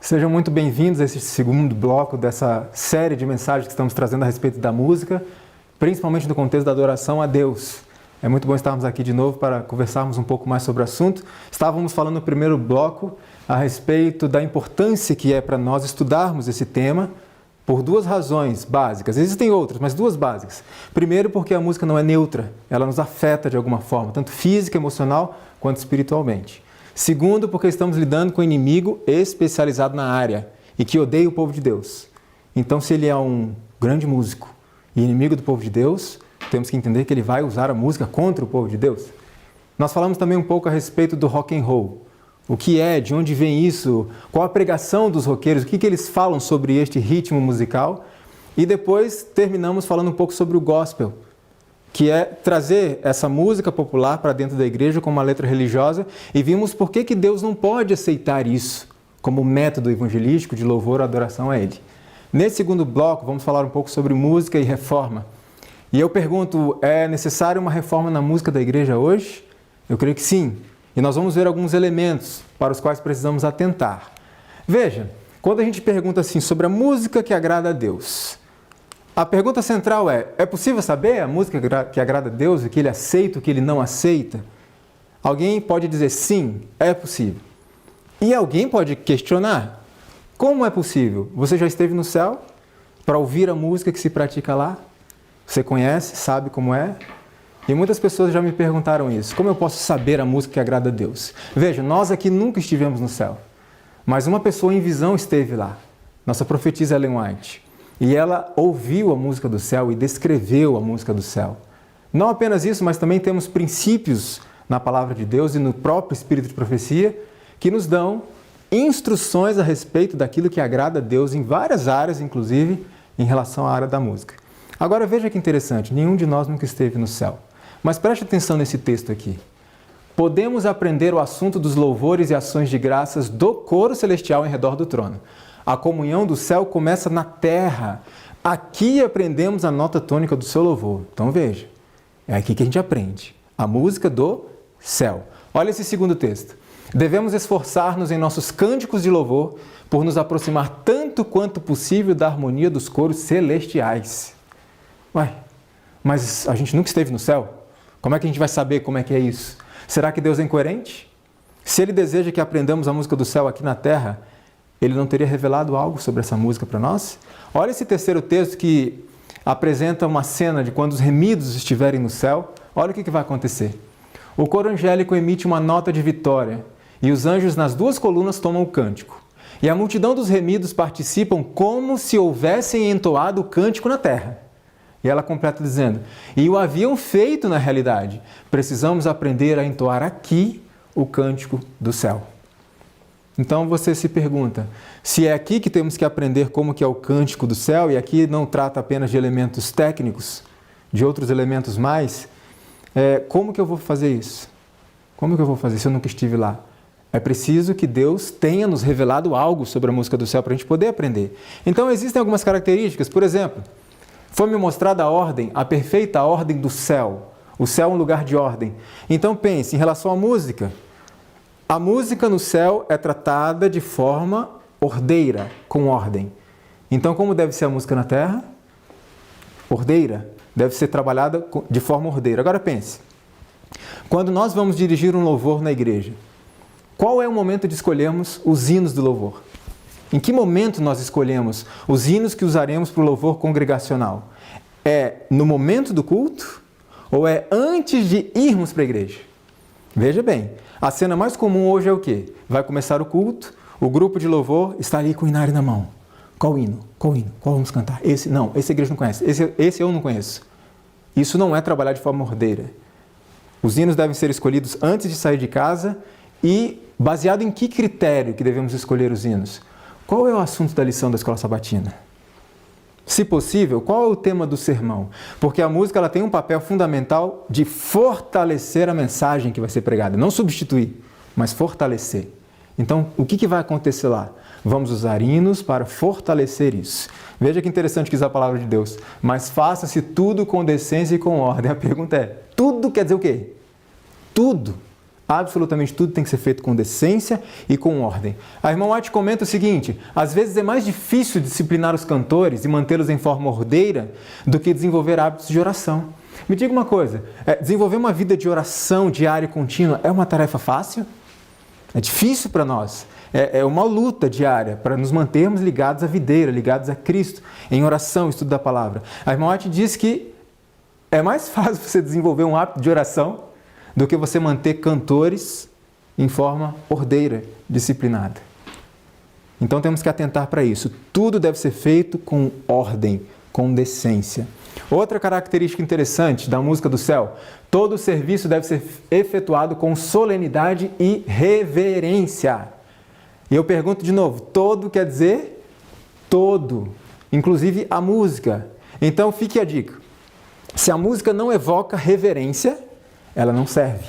Sejam muito bem-vindos a esse segundo bloco dessa série de mensagens que estamos trazendo a respeito da música, principalmente no contexto da adoração a Deus. É muito bom estarmos aqui de novo para conversarmos um pouco mais sobre o assunto. Estávamos falando no primeiro bloco a respeito da importância que é para nós estudarmos esse tema por duas razões básicas. Existem outras, mas duas básicas. Primeiro, porque a música não é neutra, ela nos afeta de alguma forma, tanto física, emocional, quanto espiritualmente. Segundo, porque estamos lidando com um inimigo especializado na área e que odeia o povo de Deus. Então, se ele é um grande músico e inimigo do povo de Deus, temos que entender que ele vai usar a música contra o povo de Deus. Nós falamos também um pouco a respeito do rock and roll. O que é, de onde vem isso, qual a pregação dos roqueiros, o que eles falam sobre este ritmo musical. E depois terminamos falando um pouco sobre o gospel, que é trazer essa música popular para dentro da igreja com uma letra religiosa, e vimos por que Deus não pode aceitar isso como método evangelístico de louvor ou adoração a Ele. Nesse segundo bloco, vamos falar um pouco sobre música e reforma. E eu pergunto, é necessária uma reforma na música da igreja hoje? Eu creio que sim. E nós vamos ver alguns elementos para os quais precisamos atentar. Veja, quando a gente pergunta assim sobre a música que agrada a Deus, a pergunta central é possível saber a música que agrada a Deus, o que Ele aceita, o que Ele não aceita? Alguém pode dizer sim, é possível. E alguém pode questionar, como é possível? Você já esteve no céu para ouvir a música que se pratica lá? Você conhece, sabe como é? E muitas pessoas já me perguntaram isso. Como eu posso saber a música que agrada a Deus? Veja, nós aqui nunca estivemos no céu. Mas uma pessoa em visão esteve lá. Nossa profetisa Ellen White. E ela ouviu a música do céu e descreveu a música do céu. Não apenas isso, mas também temos princípios na palavra de Deus e no próprio Espírito de Profecia que nos dão instruções a respeito daquilo que agrada a Deus em várias áreas, inclusive em relação à área da música. Agora veja que interessante, nenhum de nós nunca esteve no céu. Mas preste atenção nesse texto aqui. Podemos aprender o assunto dos louvores e ações de graças do coro celestial em redor do trono. A comunhão do céu começa na terra. Aqui aprendemos a nota tônica do seu louvor. Então veja, é aqui que a gente aprende. A música do céu. Olha esse segundo texto. Devemos esforçar-nos em nossos cânticos de louvor por nos aproximar tanto quanto possível da harmonia dos coros celestiais. Ué, mas a gente nunca esteve no céu? Como é que a gente vai saber como é que é isso? Será que Deus é incoerente? Se Ele deseja que aprendamos a música do céu aqui na terra, Ele não teria revelado algo sobre essa música para nós? Olha esse terceiro texto que apresenta uma cena de quando os remidos estiverem no céu. Olha o que vai acontecer. O coro angélico emite uma nota de vitória e os anjos nas duas colunas tomam o cântico. E a multidão dos remidos participam como se houvessem entoado o cântico na terra. E ela completa dizendo, e o haviam feito na realidade. Precisamos aprender a entoar aqui o cântico do céu. Então você se pergunta, se é aqui que temos que aprender como que é o cântico do céu, e aqui não trata apenas de elementos técnicos, de outros elementos mais, como que eu vou fazer isso? Como que eu vou fazer se eu nunca estive lá? É preciso que Deus tenha nos revelado algo sobre a música do céu para a gente poder aprender. Então existem algumas características, por exemplo, foi-me mostrada a ordem, a perfeita ordem do céu. O céu é um lugar de ordem. Então pense, em relação à música. A música no céu é tratada de forma ordeira, com ordem. Então como deve ser a música na terra? Ordeira. Deve ser trabalhada de forma ordeira. Agora pense, quando nós vamos dirigir um louvor na igreja, qual é o momento de escolhermos os hinos do louvor? Em que momento nós escolhemos os hinos que usaremos para o louvor congregacional? É no momento do culto ou é antes de irmos para a igreja? Veja bem, a cena mais comum hoje é o quê? Vai começar o culto, o grupo de louvor está ali com o inário na mão. Qual hino? Qual hino? Qual vamos cantar? Esse não, esse a igreja não conhece, esse eu não conheço. Isso não é trabalhar de forma ordeira. Os hinos devem ser escolhidos antes de sair de casa e baseado em que critério que devemos escolher os hinos? Qual é o assunto da lição da escola sabatina? Se possível, qual é o tema do sermão? Porque a música ela tem um papel fundamental de fortalecer a mensagem que vai ser pregada. Não substituir, mas fortalecer. Então, o que vai acontecer lá? Vamos usar hinos para fortalecer isso. Veja que interessante que diz a palavra de Deus. Mas faça-se tudo com decência e com ordem. A pergunta é, tudo quer dizer o quê? Tudo. Absolutamente tudo tem que ser feito com decência e com ordem. A irmã White comenta o seguinte: às vezes é mais difícil disciplinar os cantores e mantê-los em forma ordeira do que desenvolver hábitos de oração. Me diga uma coisa, desenvolver uma vida de oração diária e contínua é uma tarefa fácil? É difícil para nós. É uma luta diária para nos mantermos ligados à videira, ligados a Cristo, em oração, estudo da palavra. A irmã White diz que é mais fácil você desenvolver um hábito de oração do que você manter cantores em forma ordeira, disciplinada. Então temos que atentar para isso. Tudo deve ser feito com ordem, com decência. Outra característica interessante da música do céu: todo o serviço deve ser efetuado com solenidade e reverência. E eu pergunto de novo, todo quer dizer todo, inclusive a música. Então fique a dica: se a música não evoca reverência, ela não serve.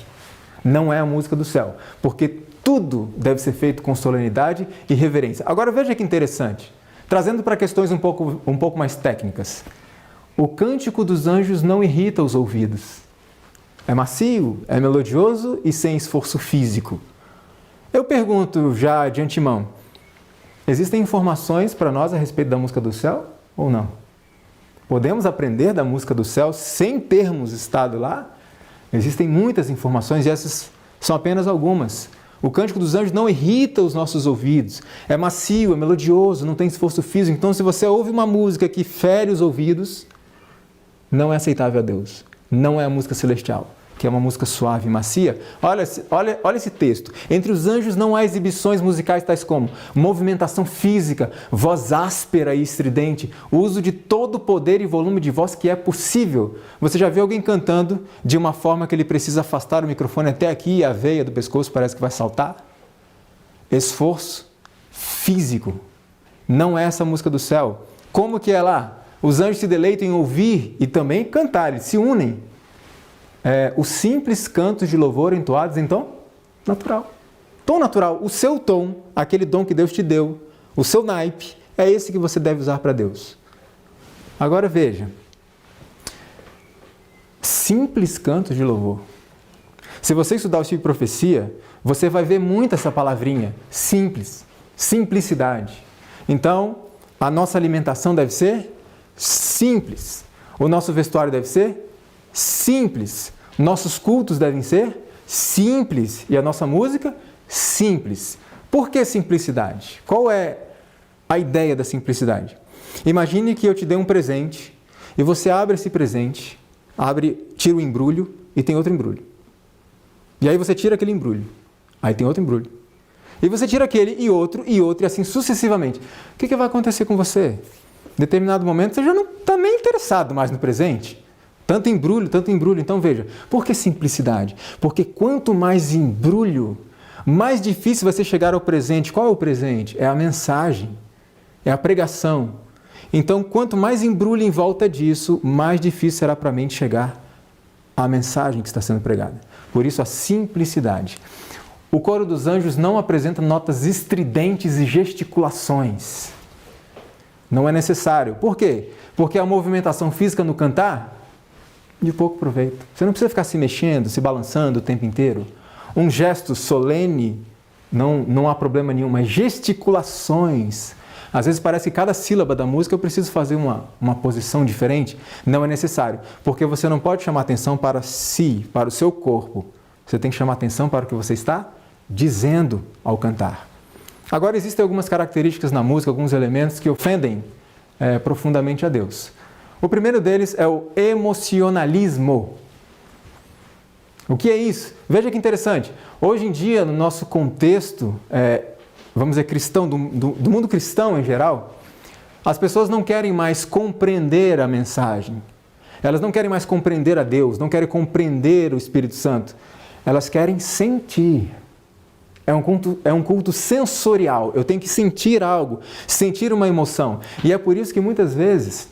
Não é a música do céu, porque tudo deve ser feito com solenidade e reverência. Agora veja que interessante, trazendo para questões um pouco mais técnicas. O cântico dos anjos não irrita os ouvidos. É macio, é melodioso e sem esforço físico. Eu pergunto já de antemão, existem informações para nós a respeito da música do céu ou não? Podemos aprender da música do céu sem termos estado lá? Existem muitas informações e essas são apenas algumas. O cântico dos anjos não irrita os nossos ouvidos. É macio, é melodioso, não tem esforço físico. Então, se você ouve uma música que fere os ouvidos, não é aceitável a Deus. Não é a música celestial, que é uma música suave e macia. Olha esse texto. Entre os anjos não há exibições musicais tais como movimentação física, voz áspera e estridente, o uso de todo o poder e volume de voz que é possível. Você já viu alguém cantando de uma forma que ele precisa afastar o microfone até aqui e a veia do pescoço parece que vai saltar? Esforço físico. Não é essa a música do céu. Como que é lá? Os anjos se deleitam em ouvir e também cantar, eles se unem. Os simples cantos de louvor entoados em tom natural. Tom natural, o seu tom, aquele dom que Deus te deu, o seu naipe, é esse que você deve usar para Deus. Agora veja, simples cantos de louvor. Se você estudar o tipo de profecia, você vai ver muito essa palavrinha, simples, simplicidade. Então, a nossa alimentação deve ser simples, o nosso vestuário deve ser simples. Nossos cultos devem ser simples. E a nossa música, simples. Por que simplicidade? Qual é a ideia da simplicidade? Imagine que eu te dei um presente e você abre esse presente, tira o embrulho e tem outro embrulho. E aí você tira aquele embrulho, aí tem outro embrulho. E você tira aquele e outro e assim sucessivamente. O que vai acontecer com você? Em determinado momento você já não está nem interessado mais no presente. Tanto embrulho. Então veja, por que simplicidade? Porque quanto mais embrulho, mais difícil vai ser chegar ao presente. Qual é o presente? É a mensagem, é a pregação. Então, quanto mais embrulho em volta disso, mais difícil será para a mente chegar à mensagem que está sendo pregada. Por isso, a simplicidade. O coro dos anjos não apresenta notas estridentes e gesticulações. Não é necessário. Por quê? Porque a movimentação física no cantar, de pouco proveito. Você não precisa ficar se mexendo, se balançando o tempo inteiro. Um gesto solene, não há problema nenhum, mas gesticulações. Às vezes parece que cada sílaba da música eu preciso fazer uma posição diferente. Não é necessário, porque você não pode chamar atenção para si, para o seu corpo. Você tem que chamar atenção para o que você está dizendo ao cantar. Agora, existem algumas características na música, alguns elementos que ofendem profundamente a Deus. O primeiro deles é o emocionalismo. O que é isso? Veja que interessante. Hoje em dia, no nosso contexto, vamos dizer, cristão, do mundo cristão em geral, as pessoas não querem mais compreender a mensagem. Elas não querem mais compreender a Deus, não querem compreender o Espírito Santo. Elas querem sentir. É um culto sensorial. Eu tenho que sentir algo, sentir uma emoção. E é por isso que muitas vezes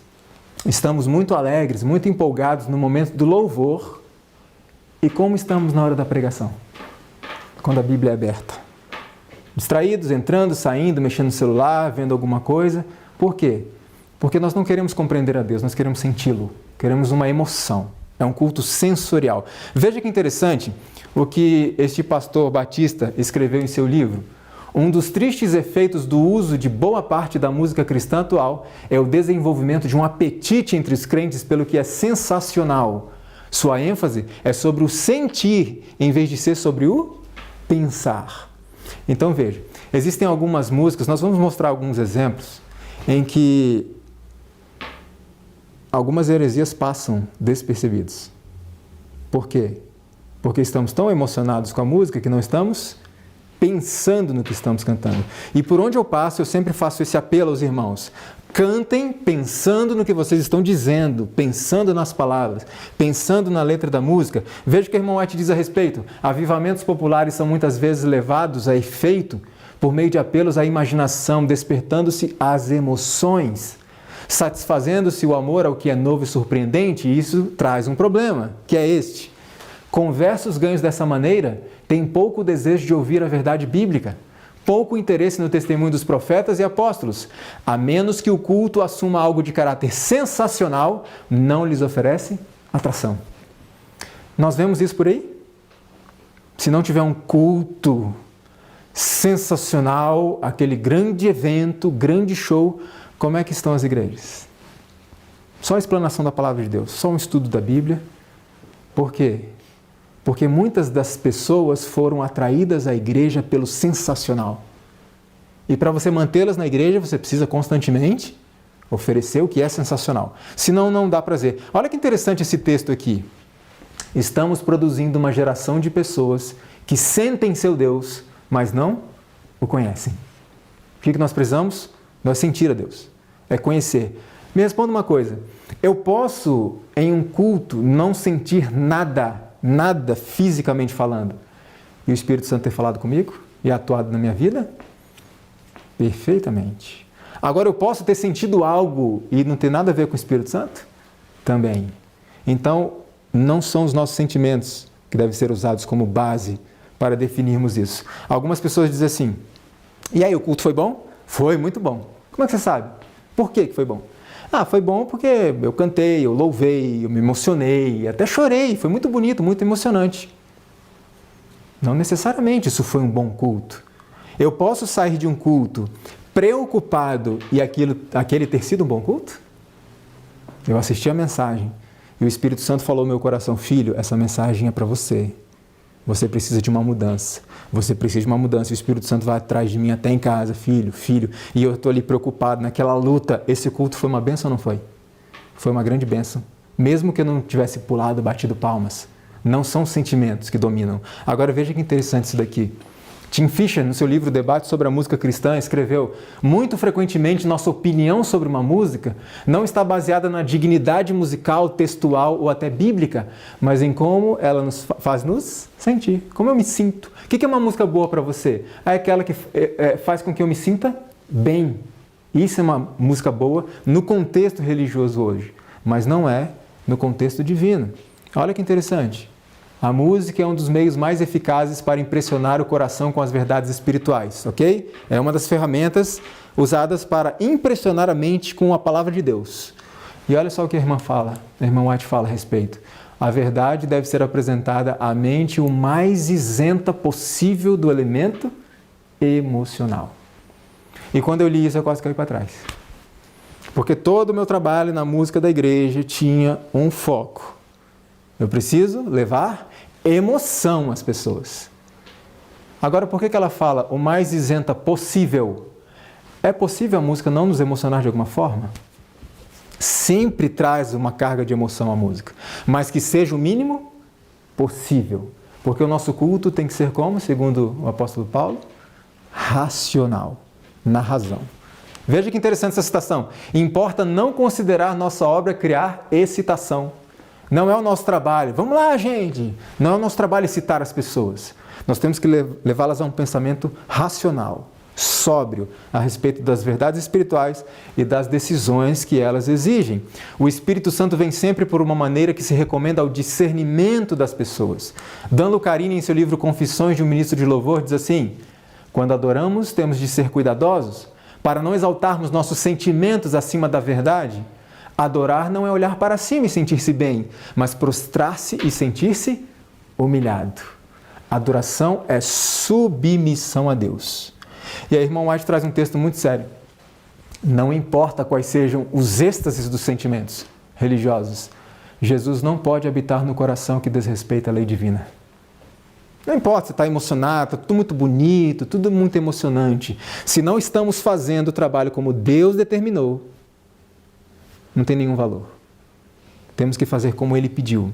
estamos muito alegres, muito empolgados no momento do louvor. E como estamos na hora da pregação? Quando a Bíblia é aberta. Distraídos, entrando, saindo, mexendo no celular, vendo alguma coisa. Por quê? Porque nós não queremos compreender a Deus, nós queremos senti-lo. Queremos uma emoção. É um culto sensorial. Veja que interessante o que este pastor Batista escreveu em seu livro. Um dos tristes efeitos do uso de boa parte da música cristã atual é o desenvolvimento de um apetite entre os crentes pelo que é sensacional. Sua ênfase é sobre o sentir, em vez de ser sobre o pensar. Então veja, existem algumas músicas, nós vamos mostrar alguns exemplos, em que algumas heresias passam despercebidas. Por quê? Porque estamos tão emocionados com a música que não estamos pensando no que estamos cantando. E por onde eu passo, eu sempre faço esse apelo aos irmãos. Cantem pensando no que vocês estão dizendo, pensando nas palavras, pensando na letra da música. Veja o que o irmão White diz a respeito. Avivamentos populares são muitas vezes levados a efeito por meio de apelos à imaginação, despertando-se as emoções, satisfazendo-se o amor ao que é novo e surpreendente, e isso traz um problema, que é este. Conversos ganhos dessa maneira têm pouco desejo de ouvir a verdade bíblica, pouco interesse no testemunho dos profetas e apóstolos, a menos que o culto assuma algo de caráter sensacional, não lhes oferece atração. Nós vemos isso por aí? Se não tiver um culto sensacional, aquele grande evento, grande show, como é que estão as igrejas? Só a explanação da palavra de Deus, só um estudo da Bíblia. Por quê? Porque muitas das pessoas foram atraídas à igreja pelo sensacional. E para você mantê-las na igreja, você precisa constantemente oferecer o que é sensacional. Senão, não dá prazer. Olha que interessante esse texto aqui. Estamos produzindo uma geração de pessoas que sentem seu Deus, mas não o conhecem. O que nós precisamos? Não é sentir a Deus, é conhecer. Me responda uma coisa. Eu posso, em um culto, não sentir nada fisicamente falando, e o Espírito Santo ter falado comigo e atuado na minha vida? Perfeitamente. Agora, eu posso ter sentido algo e não ter nada a ver com o Espírito Santo? Também. Então, não são os nossos sentimentos que devem ser usados como base para definirmos isso. Algumas pessoas dizem assim, e aí, o culto foi bom? Foi muito bom. Como é que você sabe? Por que foi bom? Foi bom porque eu cantei, eu louvei, eu me emocionei, até chorei, foi muito bonito, muito emocionante. Não necessariamente isso foi um bom culto. Eu posso sair de um culto preocupado e aquele ter sido um bom culto? Eu assisti a mensagem e o Espírito Santo falou no meu coração, filho, essa mensagem é para você. Você precisa de uma mudança. Você precisa de uma mudança. O Espírito Santo vai atrás de mim até em casa, filho. E eu estou ali preocupado naquela luta. Esse culto foi uma bênção ou não foi? Foi uma grande bênção. Mesmo que eu não tivesse pulado, batido palmas. Não são sentimentos que dominam. Agora veja que interessante isso daqui. Tim Fischer, no seu livro Debate sobre a Música Cristã, escreveu: muito frequentemente nossa opinião sobre uma música não está baseada na dignidade musical, textual ou até bíblica, mas em como ela nos faz nos sentir. Como eu me sinto. O que é uma música boa para você? É aquela que faz com que eu me sinta bem. Isso é uma música boa no contexto religioso hoje, mas não é no contexto divino. Olha que interessante. A música é um dos meios mais eficazes para impressionar o coração com as verdades espirituais, ok? É uma das ferramentas usadas para impressionar a mente com a palavra de Deus. E olha só o que a irmã White fala a respeito. A verdade deve ser apresentada à mente o mais isenta possível do elemento emocional. E quando eu li isso, eu quase caí para trás. Porque todo o meu trabalho na música da igreja tinha um foco. Eu preciso levar emoção às pessoas. Agora, por que ela fala o mais isenta possível? É possível a música não nos emocionar de alguma forma? Sempre traz uma carga de emoção à música, mas que seja o mínimo possível. Porque o nosso culto tem que ser como, segundo o apóstolo Paulo? Racional, na razão. Veja que interessante essa citação. Importa não considerar nossa obra criar excitação. Não é o nosso trabalho. Vamos lá, gente! Não é o nosso trabalho excitar as pessoas. Nós temos que levá-las a um pensamento racional, sóbrio, a respeito das verdades espirituais e das decisões que elas exigem. O Espírito Santo vem sempre por uma maneira que se recomenda ao discernimento das pessoas. Dan Lucarini, em seu livro Confissões de um Ministro de Louvor, diz assim: quando adoramos, temos de ser cuidadosos para não exaltarmos nossos sentimentos acima da verdade. Adorar não é olhar para cima e sentir-se bem, mas prostrar-se e sentir-se humilhado. Adoração é submissão a Deus. E aí, irmão White traz um texto muito sério. Não importa quais sejam os êxtases dos sentimentos religiosos, Jesus não pode habitar no coração que desrespeita a lei divina. Não importa se está emocionado, está tudo muito bonito, tudo muito emocionante. Se não estamos fazendo o trabalho como Deus determinou, não tem nenhum valor. Temos que fazer como Ele pediu.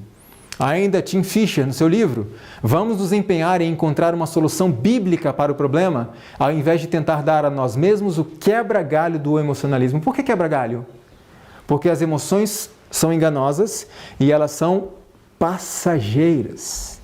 Ainda Tim Fisher, no seu livro, vamos nos empenhar em encontrar uma solução bíblica para o problema, ao invés de tentar dar a nós mesmos o quebra-galho do emocionalismo. Por que quebra-galho? Porque as emoções são enganosas e elas são passageiras.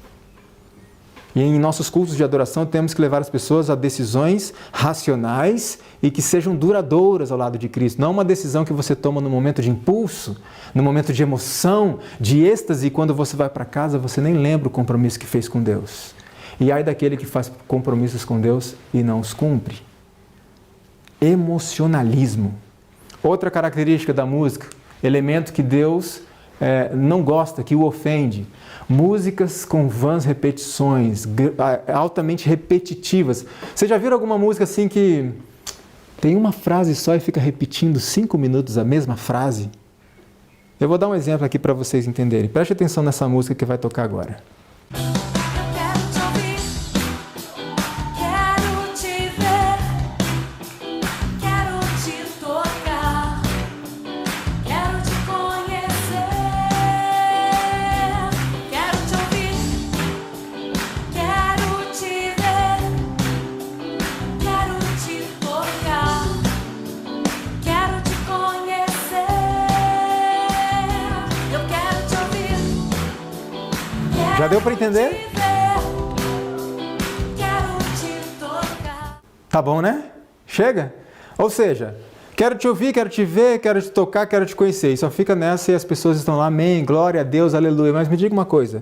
E em nossos cultos de adoração temos que levar as pessoas a decisões racionais e que sejam duradouras ao lado de Cristo. Não uma decisão que você toma no momento de impulso, no momento de emoção, de êxtase, e quando você vai para casa você nem lembra o compromisso que fez com Deus. E ai daquele que faz compromissos com Deus e não os cumpre. Emocionalismo. Outra característica da música, elemento que Deus não gosta, que o ofende. Músicas com vãs repetições, altamente repetitivas. Você já viram alguma música assim que tem uma frase só e fica repetindo 5 minutos a mesma frase? Eu vou dar um exemplo aqui para vocês entenderem. Preste atenção nessa música que vai tocar agora. Já deu para entender? Tá bom, né? Chega? Ou seja, quero te ouvir, quero te ver, quero te tocar, quero te conhecer. E só fica nessa e as pessoas estão lá, amém, glória a Deus, aleluia. Mas me diga uma coisa,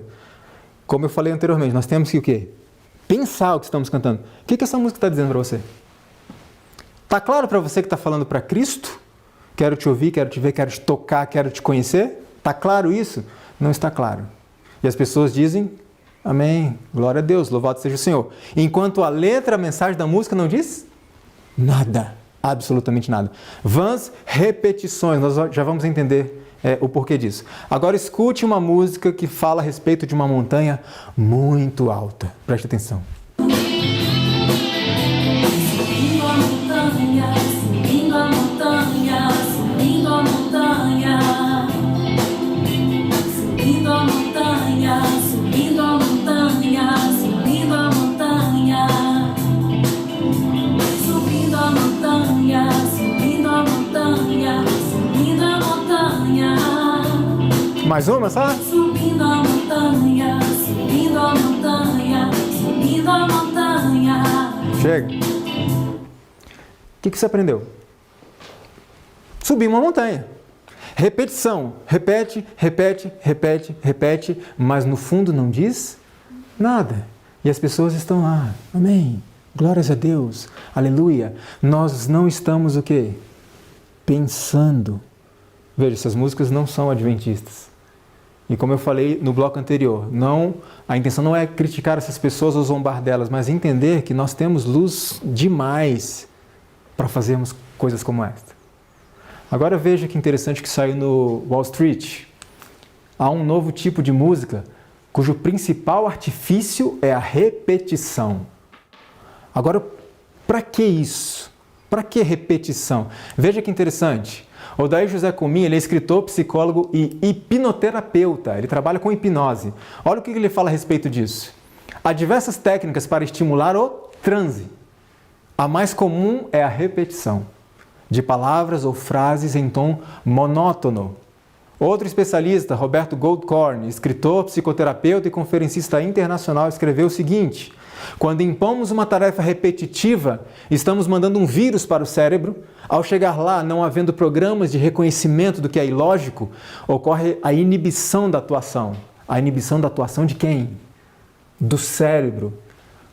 como eu falei anteriormente, nós temos que o quê? Pensar o que estamos cantando. O que essa música está dizendo para você? Tá claro para você que está falando para Cristo? Quero te ouvir, quero te ver, quero te tocar, quero te conhecer? Tá claro isso? Não está claro. E as pessoas dizem, amém, glória a Deus, louvado seja o Senhor. Enquanto a letra, a mensagem da música não diz nada, absolutamente nada. Vãs repetições, nós já vamos entender o porquê disso. Agora escute uma música que fala a respeito de uma montanha muito alta. Preste atenção. Subindo a montanha, subindo a montanha, subindo a montanha. Subindo a montanha, subindo a montanha, subindo a montanha. Subindo a montanha, subindo a montanha, subindo a montanha. Mais uma, sabe? Subindo a montanha, subindo a montanha, subindo a montanha. Chega. O que você aprendeu? Subir uma montanha. Repetição. Repete, repete, repete, repete, mas no fundo não diz nada. E as pessoas estão lá. Amém. Glórias a Deus. Aleluia. Nós não estamos o quê? Pensando. Veja, essas músicas não são adventistas. E como eu falei no bloco anterior, a intenção não é criticar essas pessoas ou zombar delas, mas entender que nós temos luz demais para fazermos coisas como esta. Agora veja que interessante que saiu no Wall Street. Há um novo tipo de música cujo principal artifício é a repetição. Agora, para que isso? Para que repetição? Veja que interessante. Odair José Comin, ele é escritor, psicólogo e hipnoterapeuta. Ele trabalha com hipnose. Olha o que ele fala a respeito disso. Há diversas técnicas para estimular o transe. A mais comum é a repetição de palavras ou frases em tom monótono. Outro especialista, Roberto Goldkorn, escritor, psicoterapeuta e conferencista internacional, escreveu o seguinte: quando impomos uma tarefa repetitiva, estamos mandando um vírus para o cérebro. Ao chegar lá, não havendo programas de reconhecimento do que é ilógico, ocorre a inibição da atuação. A inibição da atuação de quem? Do cérebro.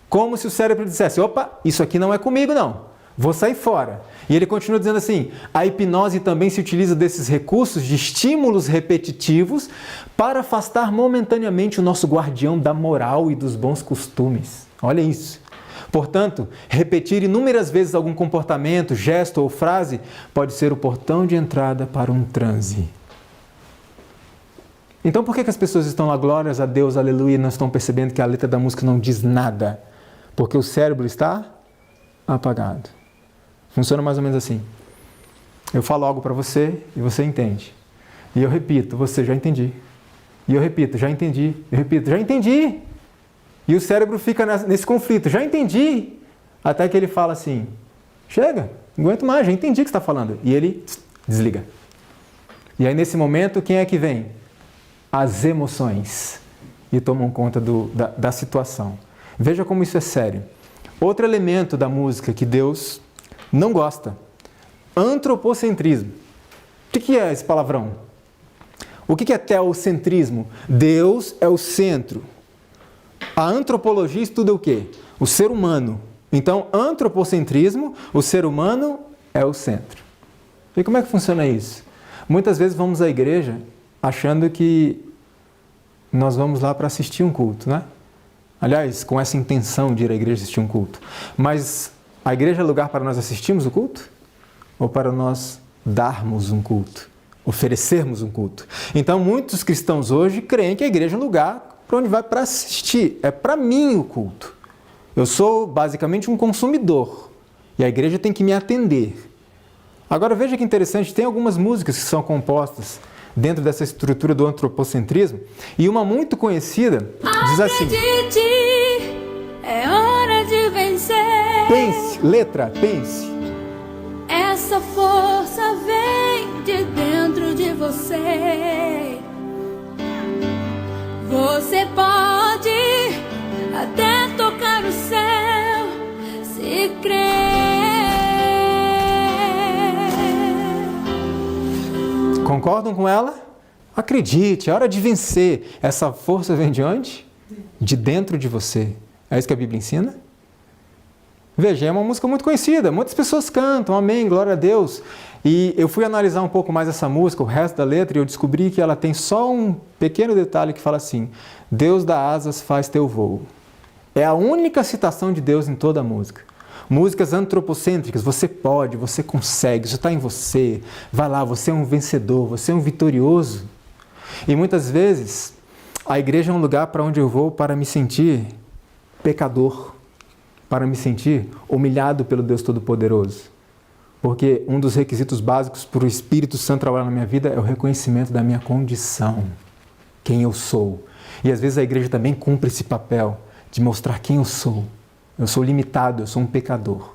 Como se o cérebro dissesse, opa, isso aqui não é comigo não. vou sair fora. E ele continua dizendo assim, a hipnose também se utiliza desses recursos de estímulos repetitivos para afastar momentaneamente o nosso guardião da moral e dos bons costumes. Olha isso. Portanto, repetir inúmeras vezes algum comportamento, gesto ou frase pode ser o portão de entrada para um transe. Então por que as pessoas estão lá, glórias a Deus, aleluia, e não estão percebendo que a letra da música não diz nada? Porque o cérebro está apagado. Funciona mais ou menos assim. Eu falo algo para você e você entende. E eu repito, você já entendi. E eu repito, já entendi. Eu repito, já entendi. E o cérebro fica nesse conflito, já entendi. Até que ele fala assim, chega, não aguento mais, já entendi o que você está falando. E ele desliga. E aí nesse momento, quem é que vem? As emoções. E tomam conta da situação. Veja como isso é sério. Outro elemento da música que Deus não gosta. Antropocentrismo. O que é esse palavrão? O que é teocentrismo? Deus é o centro. A antropologia estuda o quê? O ser humano. Então, antropocentrismo, o ser humano é o centro. E como é que funciona isso? Muitas vezes vamos à igreja achando que nós vamos lá para assistir um culto, né? Aliás, com essa intenção de ir à igreja assistir um culto. Mas a igreja é lugar para nós assistirmos o culto? Ou para nós darmos um culto? Oferecermos um culto? Então, muitos cristãos hoje creem que a igreja é um lugar para onde vai para assistir. É para mim o culto. Eu sou basicamente um consumidor. E a igreja tem que me atender. Agora veja que interessante, tem algumas músicas que são compostas dentro dessa estrutura do antropocentrismo, e uma muito conhecida diz assim: Acredite, é hora de vencer. Pense, letra, pense. Essa força vem de dentro de você. Você pode até tocar o céu se crer. Concordam com ela? Acredite, é hora de vencer. Essa força vem de onde? De dentro de você. É isso que a Bíblia ensina? Veja, é uma música muito conhecida, muitas pessoas cantam, amém, glória a Deus. E eu fui analisar um pouco mais essa música, o resto da letra, e eu descobri que ela tem só um pequeno detalhe que fala assim: Deus dá asas, faz teu voo. É a única citação de Deus em toda a música. Músicas antropocêntricas, você pode, você consegue, isso está em você, vai lá, você é um vencedor, você é um vitorioso. E muitas vezes, a igreja é um lugar para onde eu vou para me sentir pecador, para me sentir humilhado pelo Deus Todo-Poderoso. Porque um dos requisitos básicos para o Espírito Santo trabalhar na minha vida é o reconhecimento da minha condição, quem eu sou. E às vezes a igreja também cumpre esse papel de mostrar quem eu sou. Eu sou limitado, eu sou um pecador.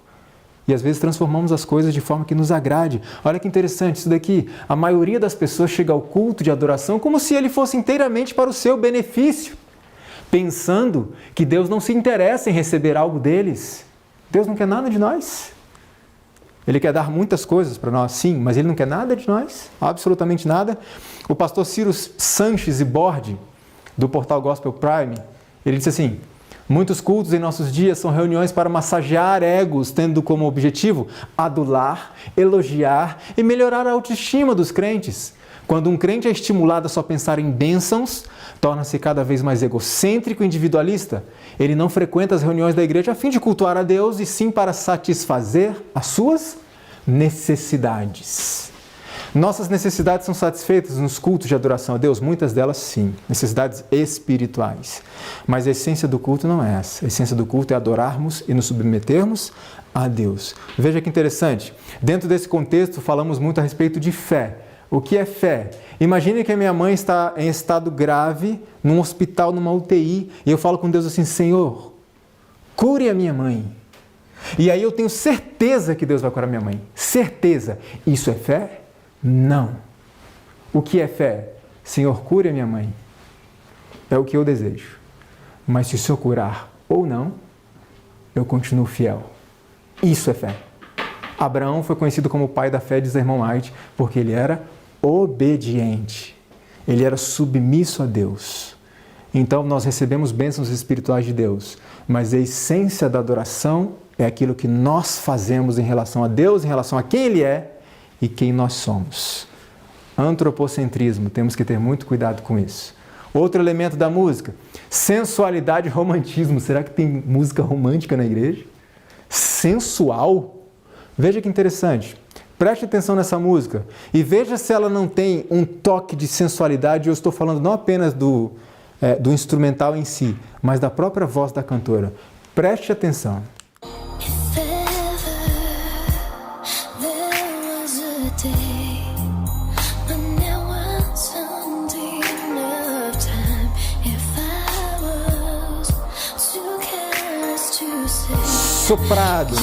E às vezes transformamos as coisas de forma que nos agrade. Olha que interessante isso daqui. A maioria das pessoas chega ao culto de adoração como se ele fosse inteiramente para o seu benefício, pensando que Deus não se interessa em receber algo deles. Deus não quer nada de nós. Ele quer dar muitas coisas para nós, sim, mas Ele não quer nada de nós, absolutamente nada. O pastor Ciro Sanches e Bordi, do portal Gospel Prime, ele disse assim: muitos cultos em nossos dias são reuniões para massagear egos, tendo como objetivo adular, elogiar e melhorar a autoestima dos crentes. Quando um crente é estimulado a só pensar em bênçãos, torna-se cada vez mais egocêntrico e individualista. Ele não frequenta as reuniões da igreja a fim de cultuar a Deus, e sim para satisfazer as suas necessidades. Nossas necessidades são satisfeitas nos cultos de adoração a Deus? Muitas delas sim, necessidades espirituais. Mas a essência do culto não é essa. A essência do culto é adorarmos e nos submetermos a Deus. Veja que interessante. Dentro desse contexto falamos muito a respeito de fé. O que é fé? Imagine que a minha mãe está em estado grave, num hospital, numa UTI, e eu falo com Deus assim: Senhor, cure a minha mãe. E aí eu tenho certeza que Deus vai curar minha mãe. Certeza. Isso é fé? Não. O que é fé? Senhor, cure a minha mãe. É o que eu desejo. Mas se o Senhor curar ou não, eu continuo fiel. Isso é fé. Abraão foi conhecido como o pai da fé, diz a irmã White, porque ele era obediente. Ele era submisso a Deus. então nós recebemos bênçãos espirituais de Deus. Mas a essência da adoração é aquilo que nós fazemos em relação a Deus, em relação a quem Ele é e quem nós somos. Antropocentrismo, temos que ter muito cuidado com isso. Outro elemento da música, sensualidade e romantismo. Será que tem música romântica na igreja? Sensual? Veja que interessante. Preste atenção nessa música e veja se ela não tem um toque de sensualidade. Eu estou falando não apenas do instrumental em si, mas da própria voz da cantora. Preste atenção. Soprado.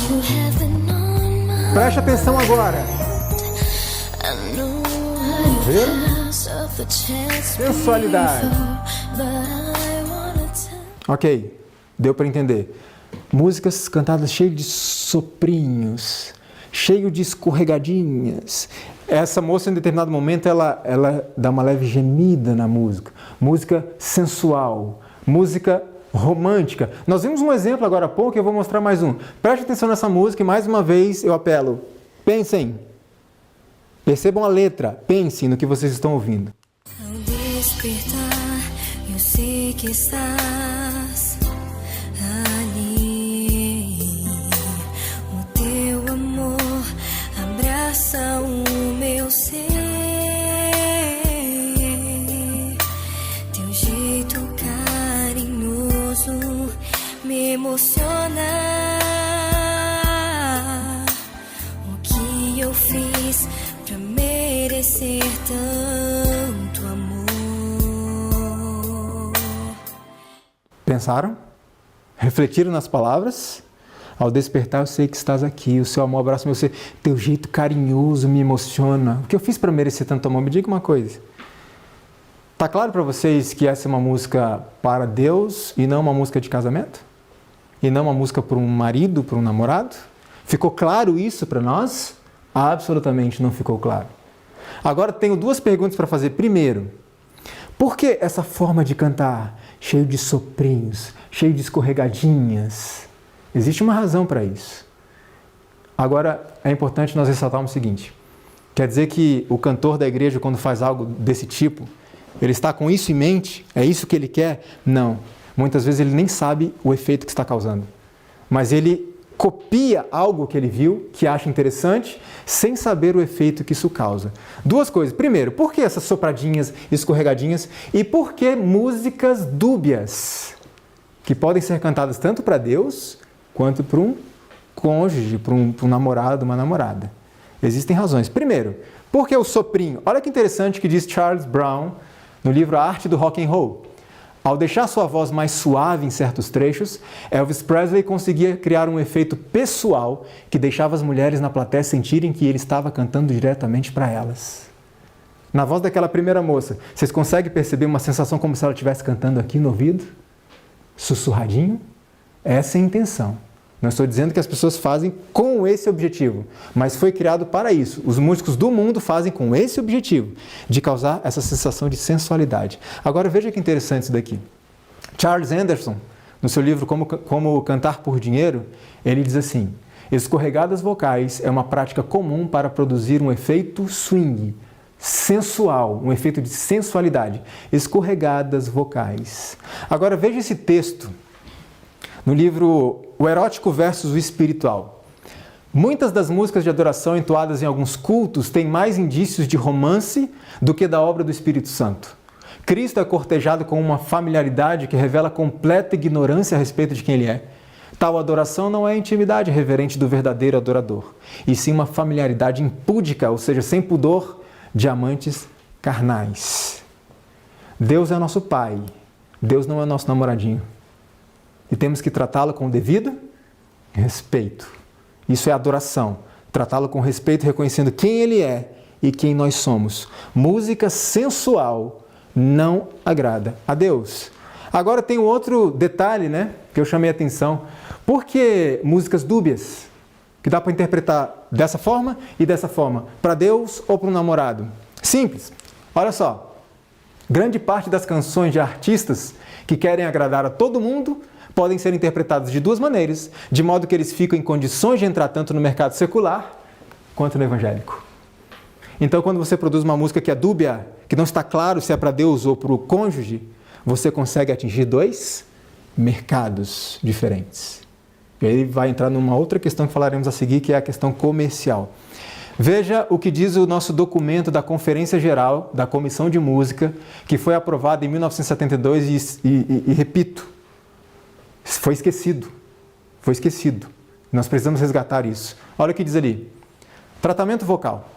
Preste atenção agora. Viu? Sensualidade. Ok, deu para entender. Músicas cantadas cheias de soprinhos, cheio de escorregadinhas. Essa moça, em determinado momento, ela dá uma leve gemida na música. Música sensual, música romântica. Nós vimos um exemplo agora há pouco e eu vou mostrar mais um. Preste atenção nessa música e mais uma vez eu apelo. Pensem. Percebam a letra. Pensem no que vocês estão ouvindo. Ao despertar, eu sei que estás ali. O teu amor abraça o meu ser. Teu jeito carinhoso me emociona. O que eu fiz pra merecer tanto amor? Pensaram? Refletiram nas palavras? Ao despertar, eu sei que estás aqui, o seu amor abraça o meu ser, teu jeito carinhoso me emociona. O que eu fiz para merecer tanto amor? Me diga uma coisa. Tá claro para vocês que essa é uma música para Deus e não uma música de casamento? E não uma música para um marido, para um namorado? Ficou claro isso para nós? Absolutamente não ficou claro. Agora tenho duas perguntas para fazer. Primeiro, por que essa forma de cantar, cheio de soprinhos, cheio de escorregadinhas? Existe uma razão para isso. Agora, é importante nós ressaltarmos o seguinte. Quer dizer que o cantor da igreja, quando faz algo desse tipo, ele está com isso em mente? É isso que ele quer? Não. Muitas vezes ele nem sabe o efeito que está causando. Mas ele copia algo que ele viu, que acha interessante, sem saber o efeito que isso causa. Duas coisas. Primeiro, por que essas sopradinhas, escorregadinhas? E por que músicas dúbias? Que podem ser cantadas tanto para Deus, quanto para um cônjuge, para um namorado, uma namorada. Existem razões. Primeiro, por que o soprinho? Olha que interessante que diz Charles Brown no livro A Arte do Rock and Roll. Ao deixar sua voz mais suave em certos trechos, Elvis Presley conseguia criar um efeito pessoal que deixava as mulheres na plateia sentirem que ele estava cantando diretamente para elas. Na voz daquela primeira moça, vocês conseguem perceber uma sensação como se ela estivesse cantando aqui no ouvido? Sussurradinho? Essa é a intenção. Não estou dizendo que as pessoas fazem com esse objetivo, mas foi criado para isso. Os músicos do mundo fazem com esse objetivo, de causar essa sensação de sensualidade. Agora veja que interessante isso daqui. Charles Anderson, no seu livro Como Cantar por Dinheiro, ele diz assim: escorregadas vocais é uma prática comum para produzir um efeito swing, sensual, um efeito de sensualidade. Escorregadas vocais. Agora veja esse texto no livro O Erótico versus o Espiritual. Muitas das músicas de adoração entoadas em alguns cultos têm mais indícios de romance do que da obra do Espírito Santo. Cristo é cortejado com uma familiaridade que revela completa ignorância a respeito de quem Ele é. Tal adoração não é a intimidade reverente do verdadeiro adorador, e sim uma familiaridade impúdica, ou seja, sem pudor, de amantes carnais. Deus é nosso Pai, Deus não é nosso namoradinho. E temos que tratá-lo com o devido respeito. Isso é adoração. Tratá-lo com respeito, reconhecendo quem Ele é e quem nós somos. Música sensual não agrada a Deus. Agora tem um outro detalhe, que eu chamei a atenção. Por que músicas dúbias? Que dá para interpretar dessa forma e dessa forma. Para Deus ou para um namorado? Simples. Olha só. Grande parte das canções de artistas que querem agradar a todo mundo podem ser interpretadas de duas maneiras, de modo que eles ficam em condições de entrar tanto no mercado secular quanto no evangélico. Então, quando você produz uma música que é dúbia, que não está claro se é para Deus ou para o cônjuge, você consegue atingir dois mercados diferentes. E aí vai entrar numa outra questão que falaremos a seguir, que é a questão comercial. Veja o que diz o nosso documento da Conferência Geral da Comissão de Música, que foi aprovado em 1972 e repito, foi esquecido. Foi esquecido. Nós precisamos resgatar isso. Olha o que diz ali. Tratamento vocal.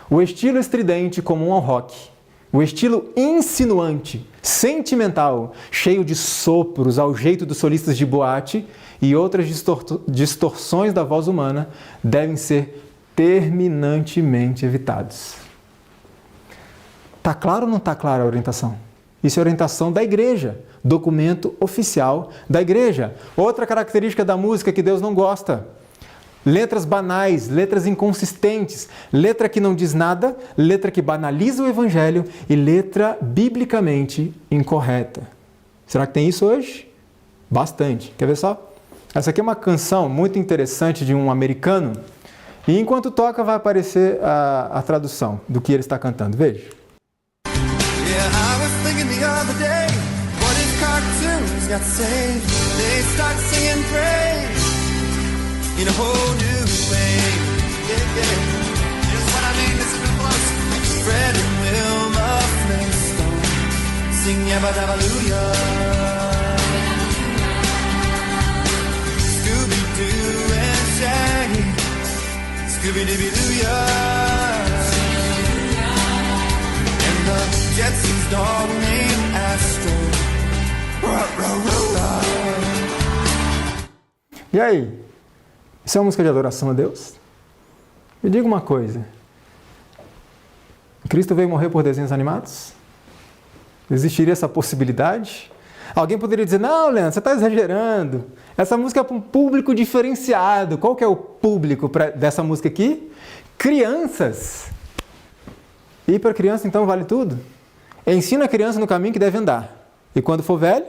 O estilo estridente comum ao rock. O estilo insinuante, sentimental, cheio de sopros ao jeito dos solistas de boate e outras distorções da voz humana devem ser terminantemente evitados. Está claro ou não está clara a orientação? Isso é a orientação da igreja, documento oficial da igreja. Outra característica da música que Deus não gosta: letras banais, letras inconsistentes, letra que não diz nada, letra que banaliza o evangelho e letra biblicamente incorreta. Será que tem isso hoje? Bastante. Quer ver só? Essa aqui é uma canção muito interessante de um americano e enquanto toca vai aparecer a tradução do que ele está cantando. Veja. Yeah, I was thinking the other day, what if cartoons got saved? They start singing praise in a whole new way. Yeah, yeah. Here's what I mean, listen real close. Fred and Wilma Flintstone sing Yabba Dabba Hallelujah. Scooby-Doo and Shaggy, Scooby-Dooby-Doo-ya. And the Jetsons dog named Astro. E aí? Isso é uma música de adoração a Deus? Me diga uma coisa. Cristo veio morrer por desenhos animados? Existiria essa possibilidade? Alguém poderia dizer, não, Leandro, você está exagerando. Essa música é para um público diferenciado. Qual que é o público dessa música aqui? Crianças. E para criança, então, vale tudo? Ensina a criança no caminho que deve andar. E quando for velho,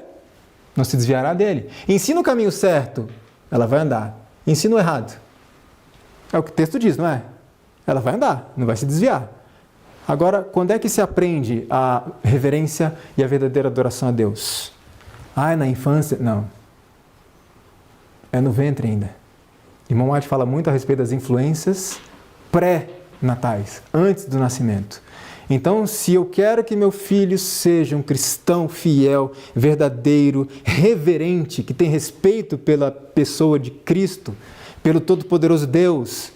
não se desviará dele. Ensina o caminho certo, ela vai andar. Ensina o errado. É o que o texto diz, não é? Ela vai andar, não vai se desviar. Agora, quando é que se aprende a reverência e a verdadeira adoração a Deus? Ah, é na infância? Não. É no ventre ainda. Irmão White fala muito a respeito das influências pré-natais, antes do nascimento. Então, se eu quero que meu filho seja um cristão fiel, verdadeiro, reverente, que tem respeito pela pessoa de Cristo, pelo Todo-Poderoso Deus,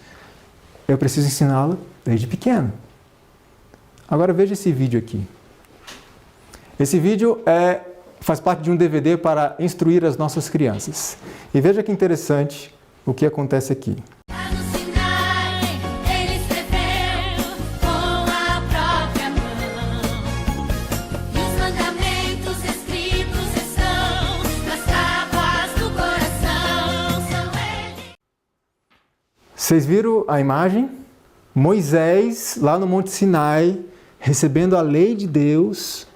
eu preciso ensiná-lo desde pequeno. Agora veja esse vídeo aqui. Esse vídeo faz parte de um DVD para instruir as nossas crianças. E veja que interessante o que acontece aqui. Lá no Sinai, ele escreveu com a própria mão. E os mandamentos escritos estão nas tábuas do coração. São eles. Vocês viram a imagem? Moisés, lá no Monte Sinai, recebendo a lei de Deus,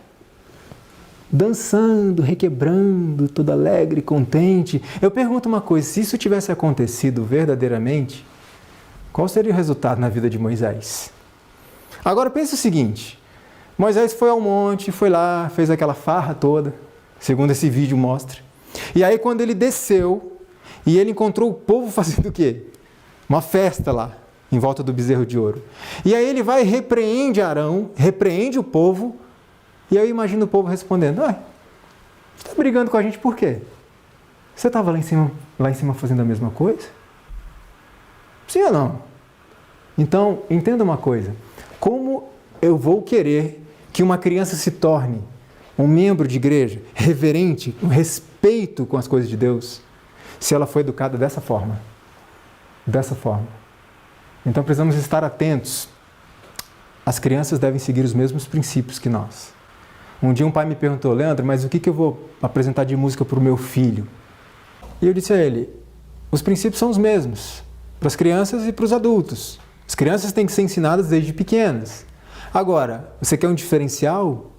dançando, requebrando, todo alegre, contente. Eu pergunto uma coisa, se isso tivesse acontecido verdadeiramente, qual seria o resultado na vida de Moisés? Agora pense o seguinte, Moisés foi ao monte, foi lá, fez aquela farra toda, segundo esse vídeo mostra. E aí quando ele desceu, e ele encontrou o povo fazendo o quê? Uma festa lá, em volta do bezerro de ouro. E aí ele vai e repreende Arão, repreende o povo, e eu imagino o povo respondendo, você está brigando com a gente por quê? Você estava lá em cima fazendo a mesma coisa? Sim ou não? Então, entenda uma coisa, como eu vou querer que uma criança se torne um membro de igreja, reverente, com respeito com as coisas de Deus, se ela foi educada dessa forma? Dessa forma. Então precisamos estar atentos. As crianças devem seguir os mesmos princípios que nós. Um dia um pai me perguntou, Leandro, mas o que eu vou apresentar de música para o meu filho? E eu disse a ele, os princípios são os mesmos, para as crianças e para os adultos. As crianças têm que ser ensinadas desde pequenas. Agora, você quer um diferencial?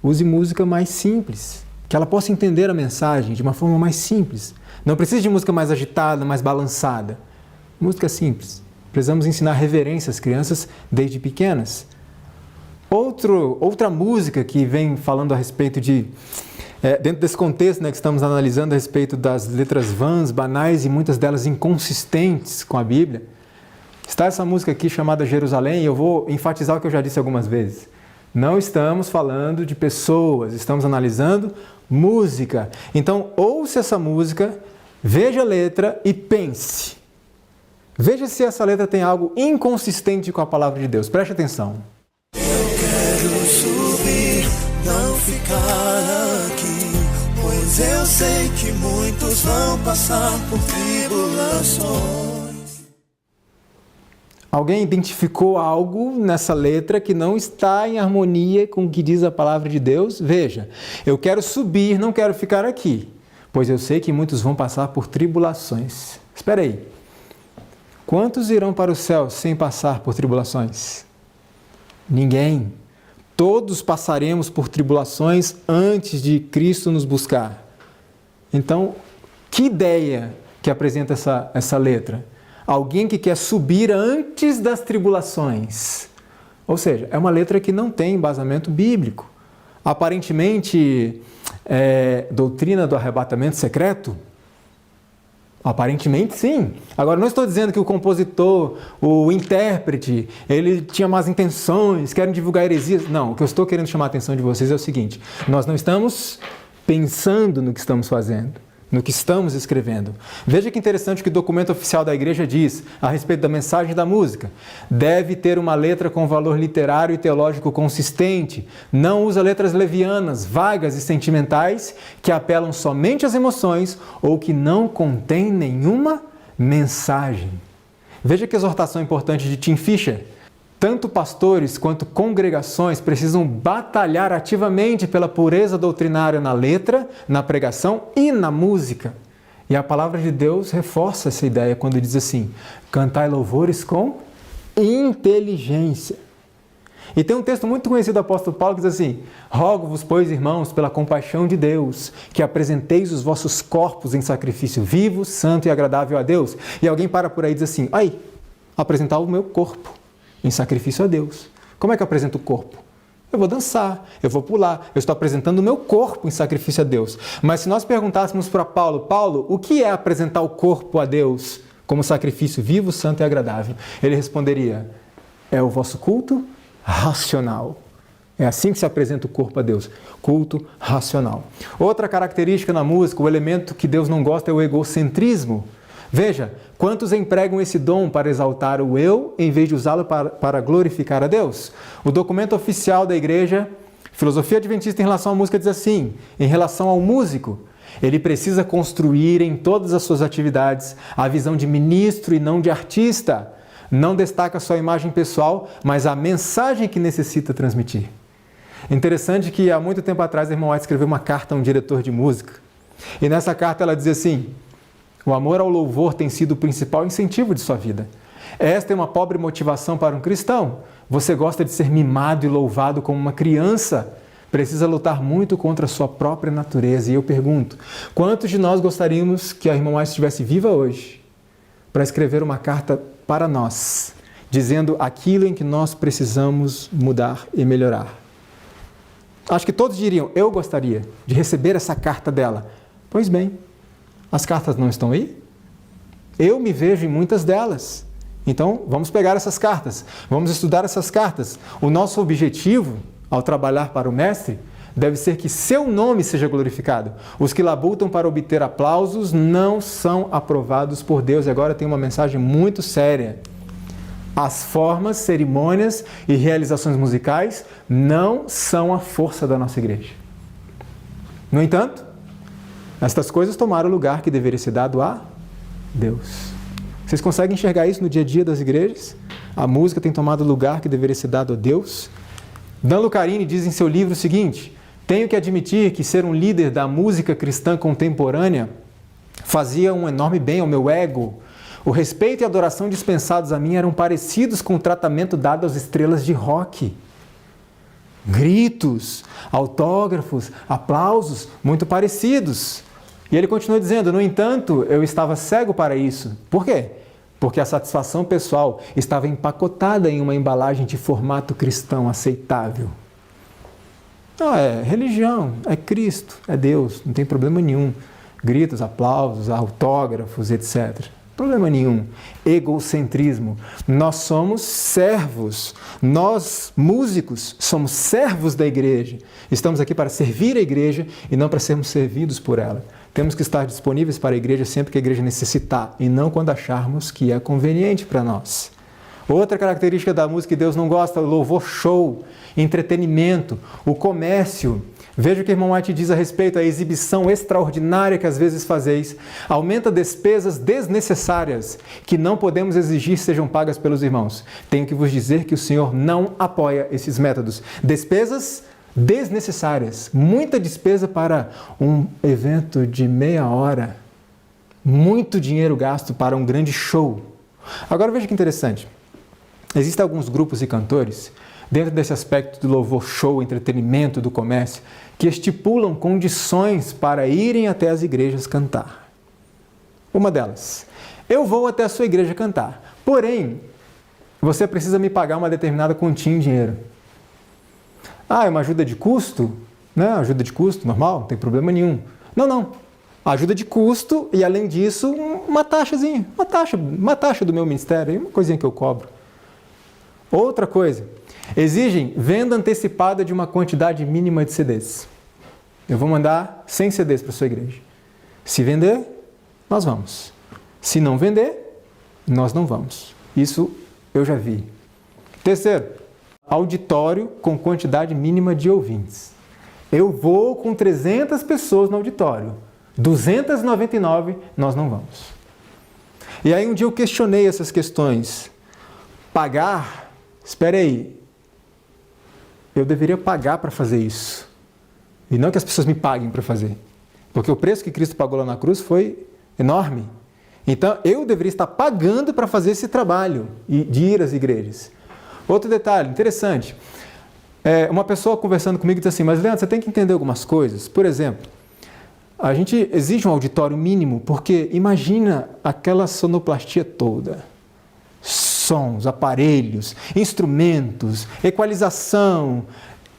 use música mais simples, que ela possa entender a mensagem de uma forma mais simples. Não precisa de música mais agitada, mais balançada. Música simples. Precisamos ensinar reverência às crianças desde pequenas. Outra música que vem falando a respeito de... dentro desse contexto, né, que estamos analisando a respeito das letras vãs, banais e muitas delas inconsistentes com a Bíblia, está essa música aqui chamada Jerusalém, e eu vou enfatizar o que eu já disse algumas vezes. Não estamos falando de pessoas, estamos analisando música. Então, ouça essa música, veja a letra e pense. Veja se essa letra tem algo inconsistente com a palavra de Deus. Preste atenção. Eu quero subir, não ficar aqui, pois eu sei que muitos vão passar por tribulações. Alguém identificou algo nessa letra que não está em harmonia com o que diz a palavra de Deus? Veja, eu quero subir, não quero ficar aqui, pois eu sei que muitos vão passar por tribulações. Espera aí. Quantos irão para o céu sem passar por tribulações? Ninguém. Todos passaremos por tribulações antes de Cristo nos buscar. Então, que ideia que apresenta essa letra? Alguém que quer subir antes das tribulações. Ou seja, é uma letra que não tem embasamento bíblico. Aparentemente, doutrina do arrebatamento secreto? Aparentemente, sim. Agora, não estou dizendo que o compositor, o intérprete, ele tinha más intenções, querem divulgar heresias. Não, o que eu estou querendo chamar a atenção de vocês é o seguinte: nós não estamos pensando no que estamos fazendo, no que estamos escrevendo. Veja que interessante o que o documento oficial da igreja diz a respeito da mensagem da música. Deve ter uma letra com valor literário e teológico consistente. Não usa letras levianas, vagas e sentimentais que apelam somente às emoções ou que não contêm nenhuma mensagem. Veja que exortação importante de Tim Fisher. Tanto pastores quanto congregações precisam batalhar ativamente pela pureza doutrinária na letra, na pregação e na música. E a palavra de Deus reforça essa ideia quando diz assim: cantai louvores com inteligência. E tem um texto muito conhecido do apóstolo Paulo que diz assim: rogo-vos, pois, irmãos, pela compaixão de Deus, que apresenteis os vossos corpos em sacrifício vivo, santo e agradável a Deus. E alguém para por aí e diz assim: apresentar o meu corpo em sacrifício a Deus. Como é que eu apresento o corpo? Eu vou dançar, eu vou pular, eu estou apresentando o meu corpo em sacrifício a Deus. Mas se nós perguntássemos para Paulo, o que é apresentar o corpo a Deus como sacrifício vivo, santo e agradável? Ele responderia: é o vosso culto racional. É assim que se apresenta o corpo a Deus, culto racional. Outra característica na música, o elemento que Deus não gosta é o egocentrismo. Veja, quantos empregam esse dom para exaltar o eu, em vez de usá-lo para glorificar a Deus? O documento oficial da igreja, Filosofia Adventista em relação à música, diz assim: em relação ao músico, ele precisa construir em todas as suas atividades a visão de ministro e não de artista. Não destaca sua imagem pessoal, mas a mensagem que necessita transmitir. Interessante que há muito tempo atrás a irmã White escreveu uma carta a um diretor de música. E nessa carta ela diz assim: o amor ao louvor tem sido o principal incentivo de sua vida. Esta é uma pobre motivação para um cristão. Você gosta de ser mimado e louvado como uma criança. Precisa lutar muito contra a sua própria natureza. E eu pergunto, quantos de nós gostaríamos que a irmã White estivesse viva hoje para escrever uma carta para nós, dizendo aquilo em que nós precisamos mudar e melhorar? Acho que todos diriam: eu gostaria de receber essa carta dela. Pois bem, as cartas não estão aí? Eu me vejo em muitas delas. Então, vamos pegar essas cartas, vamos estudar essas cartas. O nosso objetivo, ao trabalhar para o Mestre, deve ser que seu nome seja glorificado. Os que labutam para obter aplausos não são aprovados por Deus. E agora tem uma mensagem muito séria. As formas, cerimônias e realizações musicais não são a força da nossa igreja. No entanto, estas coisas tomaram o lugar que deveria ser dado a Deus. Vocês conseguem enxergar isso no dia a dia das igrejas? A música tem tomado o lugar que deveria ser dado a Deus? Dan Lucarini diz em seu livro o seguinte: tenho que admitir que ser um líder da música cristã contemporânea fazia um enorme bem ao meu ego. O respeito e a adoração dispensados a mim eram parecidos com o tratamento dado às estrelas de rock. gritos, autógrafos, aplausos, muito parecidos. E ele continua dizendo, no entanto, eu estava cego para isso. Por quê? Porque a satisfação pessoal estava empacotada em uma embalagem de formato cristão aceitável. Não, é religião, é Cristo, é Deus, não tem problema nenhum. Gritos, aplausos, autógrafos, etc. Problema nenhum. Egocentrismo. Nós somos servos. Nós, músicos, somos servos da igreja. Estamos aqui para servir a igreja e não para sermos servidos por ela. Temos que estar disponíveis para a igreja sempre que a igreja necessitar e não quando acharmos que é conveniente para nós. Outra característica da música que Deus não gosta é o louvor show, entretenimento, o comércio. Veja o que o irmão White diz a respeito à exibição extraordinária que às vezes fazeis. Aumenta despesas desnecessárias que não podemos exigir sejam pagas pelos irmãos. Tenho que vos dizer que o Senhor não apoia esses métodos. Despesas desnecessárias. Muita despesa para um evento de meia hora. Muito dinheiro gasto para um grande show. Agora veja que interessante. Existem alguns grupos e cantores, dentro desse aspecto do louvor show, entretenimento, do comércio, que estipulam condições para irem até as igrejas cantar. Uma delas, eu vou até a sua igreja cantar, porém, você precisa me pagar uma determinada quantia em dinheiro. Ah, é uma ajuda de custo? Né? Ajuda de custo, normal, não tem problema nenhum. Não. Ajuda de custo e, além disso, uma taxazinha, uma taxa do meu ministério, uma coisinha que eu cobro. Outra coisa, exigem venda antecipada de uma quantidade mínima de CDs. Eu vou mandar 100 CDs para a sua igreja. Se vender, nós vamos. Se não vender, nós não vamos. Isso eu já vi. Terceiro, auditório com quantidade mínima de ouvintes. Eu vou com 300 pessoas no auditório. 299, nós não vamos. E aí um dia eu questionei essas questões. Pagar? Espera aí, eu deveria pagar para fazer isso. E não que as pessoas me paguem para fazer. Porque o preço que Cristo pagou lá na cruz foi enorme. Então, eu deveria estar pagando para fazer esse trabalho de ir às igrejas. Outro detalhe interessante. Uma pessoa conversando comigo disse assim, mas Leandro, você tem que entender algumas coisas. Por exemplo, a gente exige um auditório mínimo, porque imagina aquela sonoplastia toda. Sons, aparelhos, instrumentos, equalização.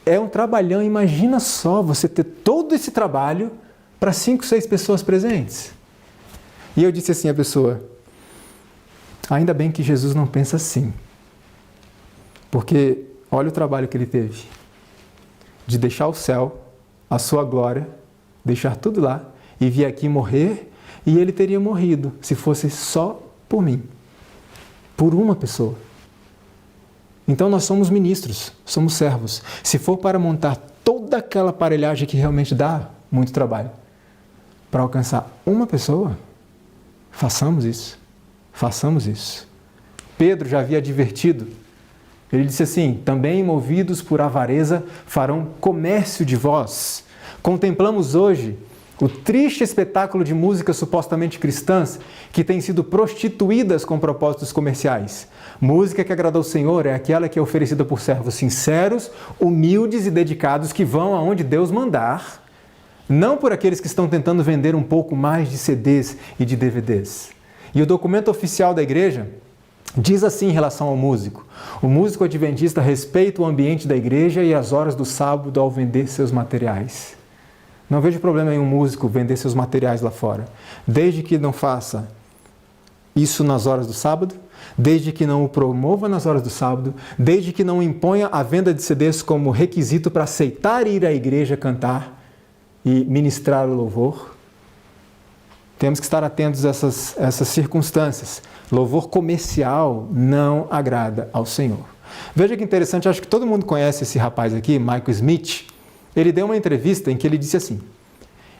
É um trabalhão. Imagina só você ter todo esse trabalho para 5, 6 pessoas presentes. E eu disse assim à pessoa, ainda bem que Jesus não pensa assim. Porque olha o trabalho que ele teve. De deixar o céu, a sua glória, deixar tudo lá e vir aqui morrer. E ele teria morrido se fosse só por mim. Por uma pessoa. Então nós somos ministros, somos servos. Se for para montar toda aquela aparelhagem que realmente dá muito trabalho, para alcançar uma pessoa, façamos isso. Façamos isso. Pedro já havia advertido. Ele disse assim, também movidos por avareza farão comércio de vós. Contemplamos hoje o triste espetáculo de músicas supostamente cristãs que têm sido prostituídas com propósitos comerciais. Música que agrada ao Senhor é aquela que é oferecida por servos sinceros, humildes e dedicados que vão aonde Deus mandar, não por aqueles que estão tentando vender um pouco mais de CDs e de DVDs. E o documento oficial da igreja diz assim em relação ao músico. O músico adventista respeita o ambiente da igreja e as horas do sábado ao vender seus materiais. Não vejo problema em um músico vender seus materiais lá fora, desde que não faça isso nas horas do sábado, desde que não o promova nas horas do sábado, desde que não imponha a venda de CDs como requisito para aceitar ir à igreja cantar e ministrar o louvor. Temos que estar atentos a essas circunstâncias. Louvor comercial não agrada ao Senhor. Veja que interessante, acho que todo mundo conhece esse rapaz aqui, Michael Smith. Ele deu uma entrevista em que ele disse assim,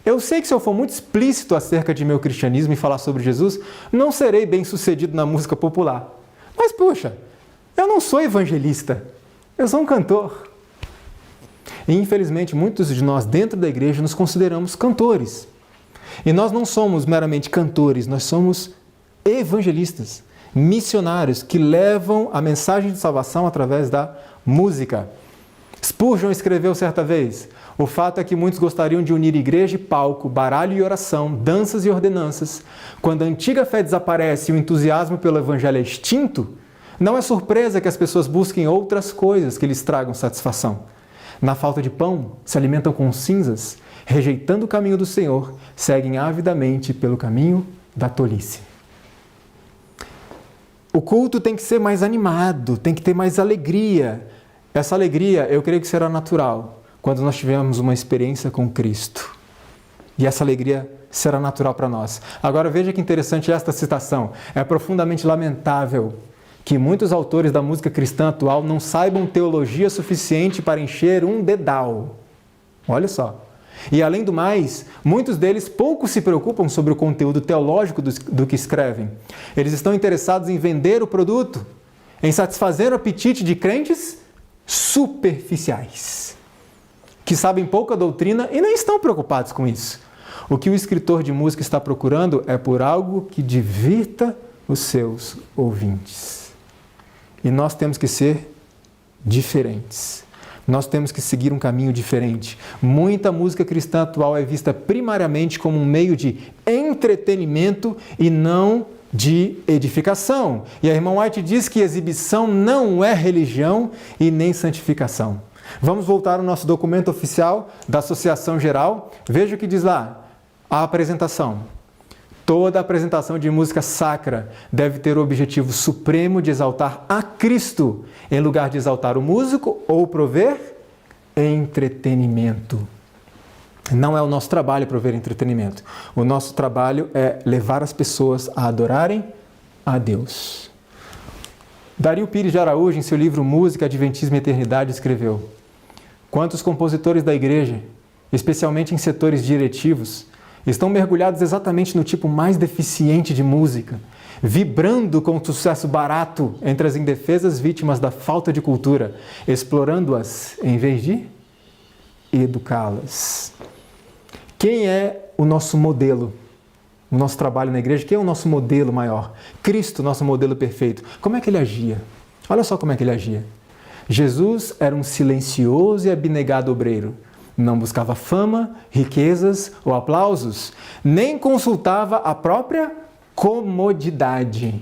eu sei que se eu for muito explícito acerca de meu cristianismo e falar sobre Jesus, não serei bem sucedido na música popular. Mas, puxa, eu não sou evangelista, eu sou um cantor. E, infelizmente, muitos de nós dentro da igreja nos consideramos cantores. E nós não somos meramente cantores, nós somos evangelistas, missionários que levam a mensagem de salvação através da música. Spurgeon escreveu certa vez: o fato é que muitos gostariam de unir igreja e palco, baralho e oração, danças e ordenanças. Quando a antiga fé desaparece e o entusiasmo pelo evangelho é extinto, não é surpresa que as pessoas busquem outras coisas que lhes tragam satisfação. Na falta de pão, se alimentam com cinzas, rejeitando o caminho do Senhor, seguem avidamente pelo caminho da tolice. O culto tem que ser mais animado, tem que ter mais alegria. Essa alegria, eu creio que será natural quando nós tivermos uma experiência com Cristo. E essa alegria será natural para nós. Agora veja que interessante esta citação. É profundamente lamentável que muitos autores da música cristã atual não saibam teologia suficiente para encher um dedal. Olha só. E além do mais, muitos deles pouco se preocupam sobre o conteúdo teológico do que escrevem. Eles estão interessados em vender o produto, em satisfazer o apetite de crentes superficiais, que sabem pouca doutrina e nem estão preocupados com isso. O que o escritor de música está procurando é por algo que divirta os seus ouvintes. E nós temos que ser diferentes. Nós temos que seguir um caminho diferente. Muita música cristã atual é vista primariamente como um meio de entretenimento e não de edificação. E a irmã White diz que exibição não é religião e nem santificação. Vamos voltar ao nosso documento oficial da Associação Geral. Veja o que diz lá. A apresentação. Toda apresentação de música sacra deve ter o objetivo supremo de exaltar a Cristo, em lugar de exaltar o músico ou prover entretenimento. Não é o nosso trabalho prover entretenimento. O nosso trabalho é levar as pessoas a adorarem a Deus. Dario Pires de Araújo, em seu livro Música, Adventismo e Eternidade, escreveu: quantos compositores da igreja, especialmente em setores diretivos, estão mergulhados exatamente no tipo mais deficiente de música, vibrando com o sucesso barato entre as indefesas vítimas da falta de cultura, explorando-as em vez de educá-las. Quem é o nosso modelo? O nosso trabalho na igreja, quem é o nosso modelo maior? Cristo, nosso modelo perfeito. Como é que ele agia? Olha só como é que ele agia. Jesus era um silencioso e abnegado obreiro. Não buscava fama, riquezas ou aplausos, nem consultava a própria comodidade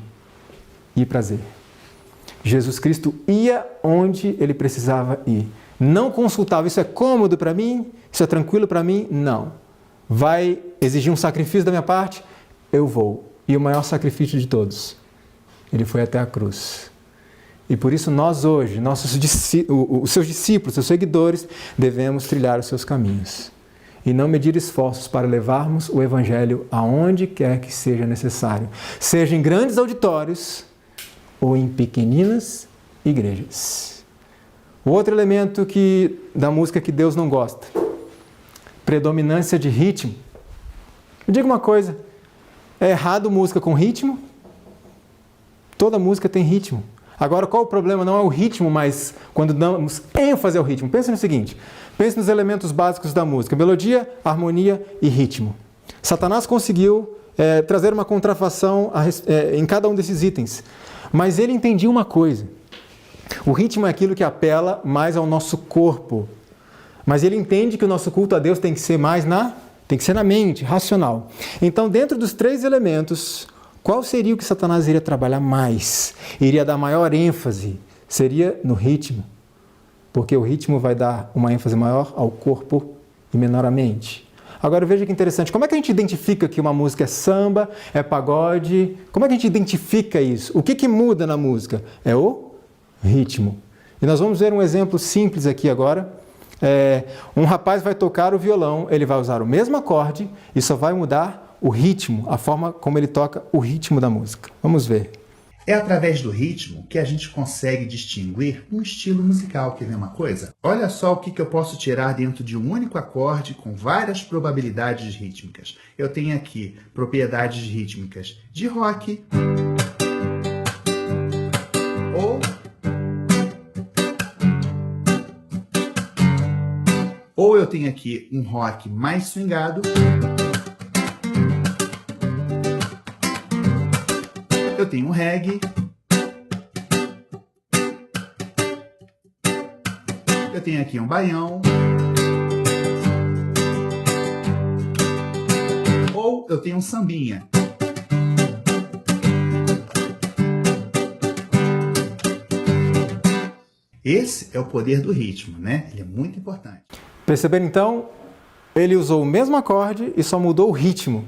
e prazer. Jesus Cristo ia onde ele precisava ir. Não consultava, isso é cômodo para mim? Isso é tranquilo para mim? Não. Vai exigir um sacrifício da minha parte? Eu vou. E o maior sacrifício de todos, ele foi até a cruz. E por isso nós hoje, os seus discípulos, seus seguidores, devemos trilhar os seus caminhos. E não medir esforços para levarmos o Evangelho aonde quer que seja necessário. Seja em grandes auditórios ou em pequeninas igrejas. O outro elemento da música que Deus não gosta. Predominância de ritmo. Me diga uma coisa, é errado música com ritmo? Toda música tem ritmo. Agora, qual o problema? Não é o ritmo, mas quando damos ênfase ao ritmo. Pense no seguinte, pense nos elementos básicos da música, melodia, harmonia e ritmo. Satanás conseguiu trazer uma contrafação em cada um desses itens, mas ele entendia uma coisa. O ritmo é aquilo que apela mais ao nosso corpo, mas ele entende que o nosso culto a Deus tem que ser na mente, racional. Então, dentro dos três elementos, qual seria o que Satanás iria trabalhar mais? Iria dar maior ênfase? Seria no ritmo. Porque o ritmo vai dar uma ênfase maior ao corpo e menor à mente. Agora veja que interessante. Como é que a gente identifica que uma música é samba, é pagode? Como é que a gente identifica isso? O que muda na música? É o ritmo. E nós vamos ver um exemplo simples aqui agora. Um rapaz vai tocar o violão, ele vai usar o mesmo acorde e só vai mudar o ritmo, a forma como ele toca o ritmo da música. Vamos ver. É através do ritmo que a gente consegue distinguir um estilo musical. Quer ver uma coisa? Olha só o que eu posso tirar dentro de um único acorde com várias probabilidades rítmicas. Eu tenho aqui propriedades rítmicas de rock, ou eu tenho aqui um rock mais swingado, eu tenho um reggae, Eu tenho aqui um baião. Ou eu tenho um sambinha. Esse é o poder do ritmo, né? Ele é muito importante. Perceberam então? Ele usou o mesmo acorde e só mudou o ritmo.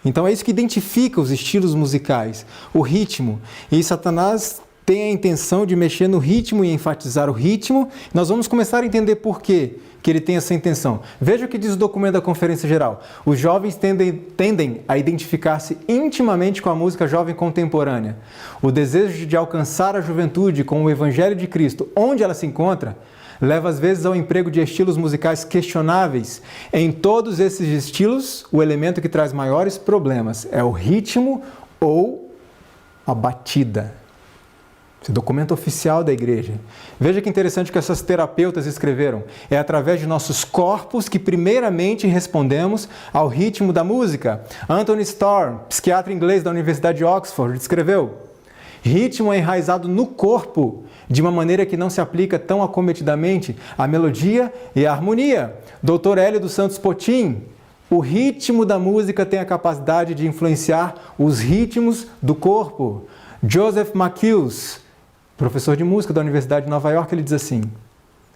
Então é isso que identifica os estilos musicais, o ritmo. E Satanás tem a intenção de mexer no ritmo e enfatizar o ritmo. Nós vamos começar a entender por quê que ele tem essa intenção. Veja o que diz o documento da Conferência Geral. Os jovens tendem a identificar-se intimamente com a música jovem contemporânea. O desejo de alcançar a juventude com o Evangelho de Cristo, onde ela se encontra, leva às vezes ao emprego de estilos musicais questionáveis. Em todos esses estilos, o elemento que traz maiores problemas é o ritmo ou a batida. Esse documento oficial da igreja. Veja que interessante que essas terapeutas escreveram. É através de nossos corpos que primeiramente respondemos ao ritmo da música. Anthony Storm, psiquiatra inglês da Universidade de Oxford, escreveu: ritmo é enraizado no corpo, de uma maneira que não se aplica tão acometidamente à melodia e à harmonia. Dr. Hélio dos Santos Potin: o ritmo da música tem a capacidade de influenciar os ritmos do corpo. Joseph McHughes, professor de música da Universidade de Nova York, ele diz assim: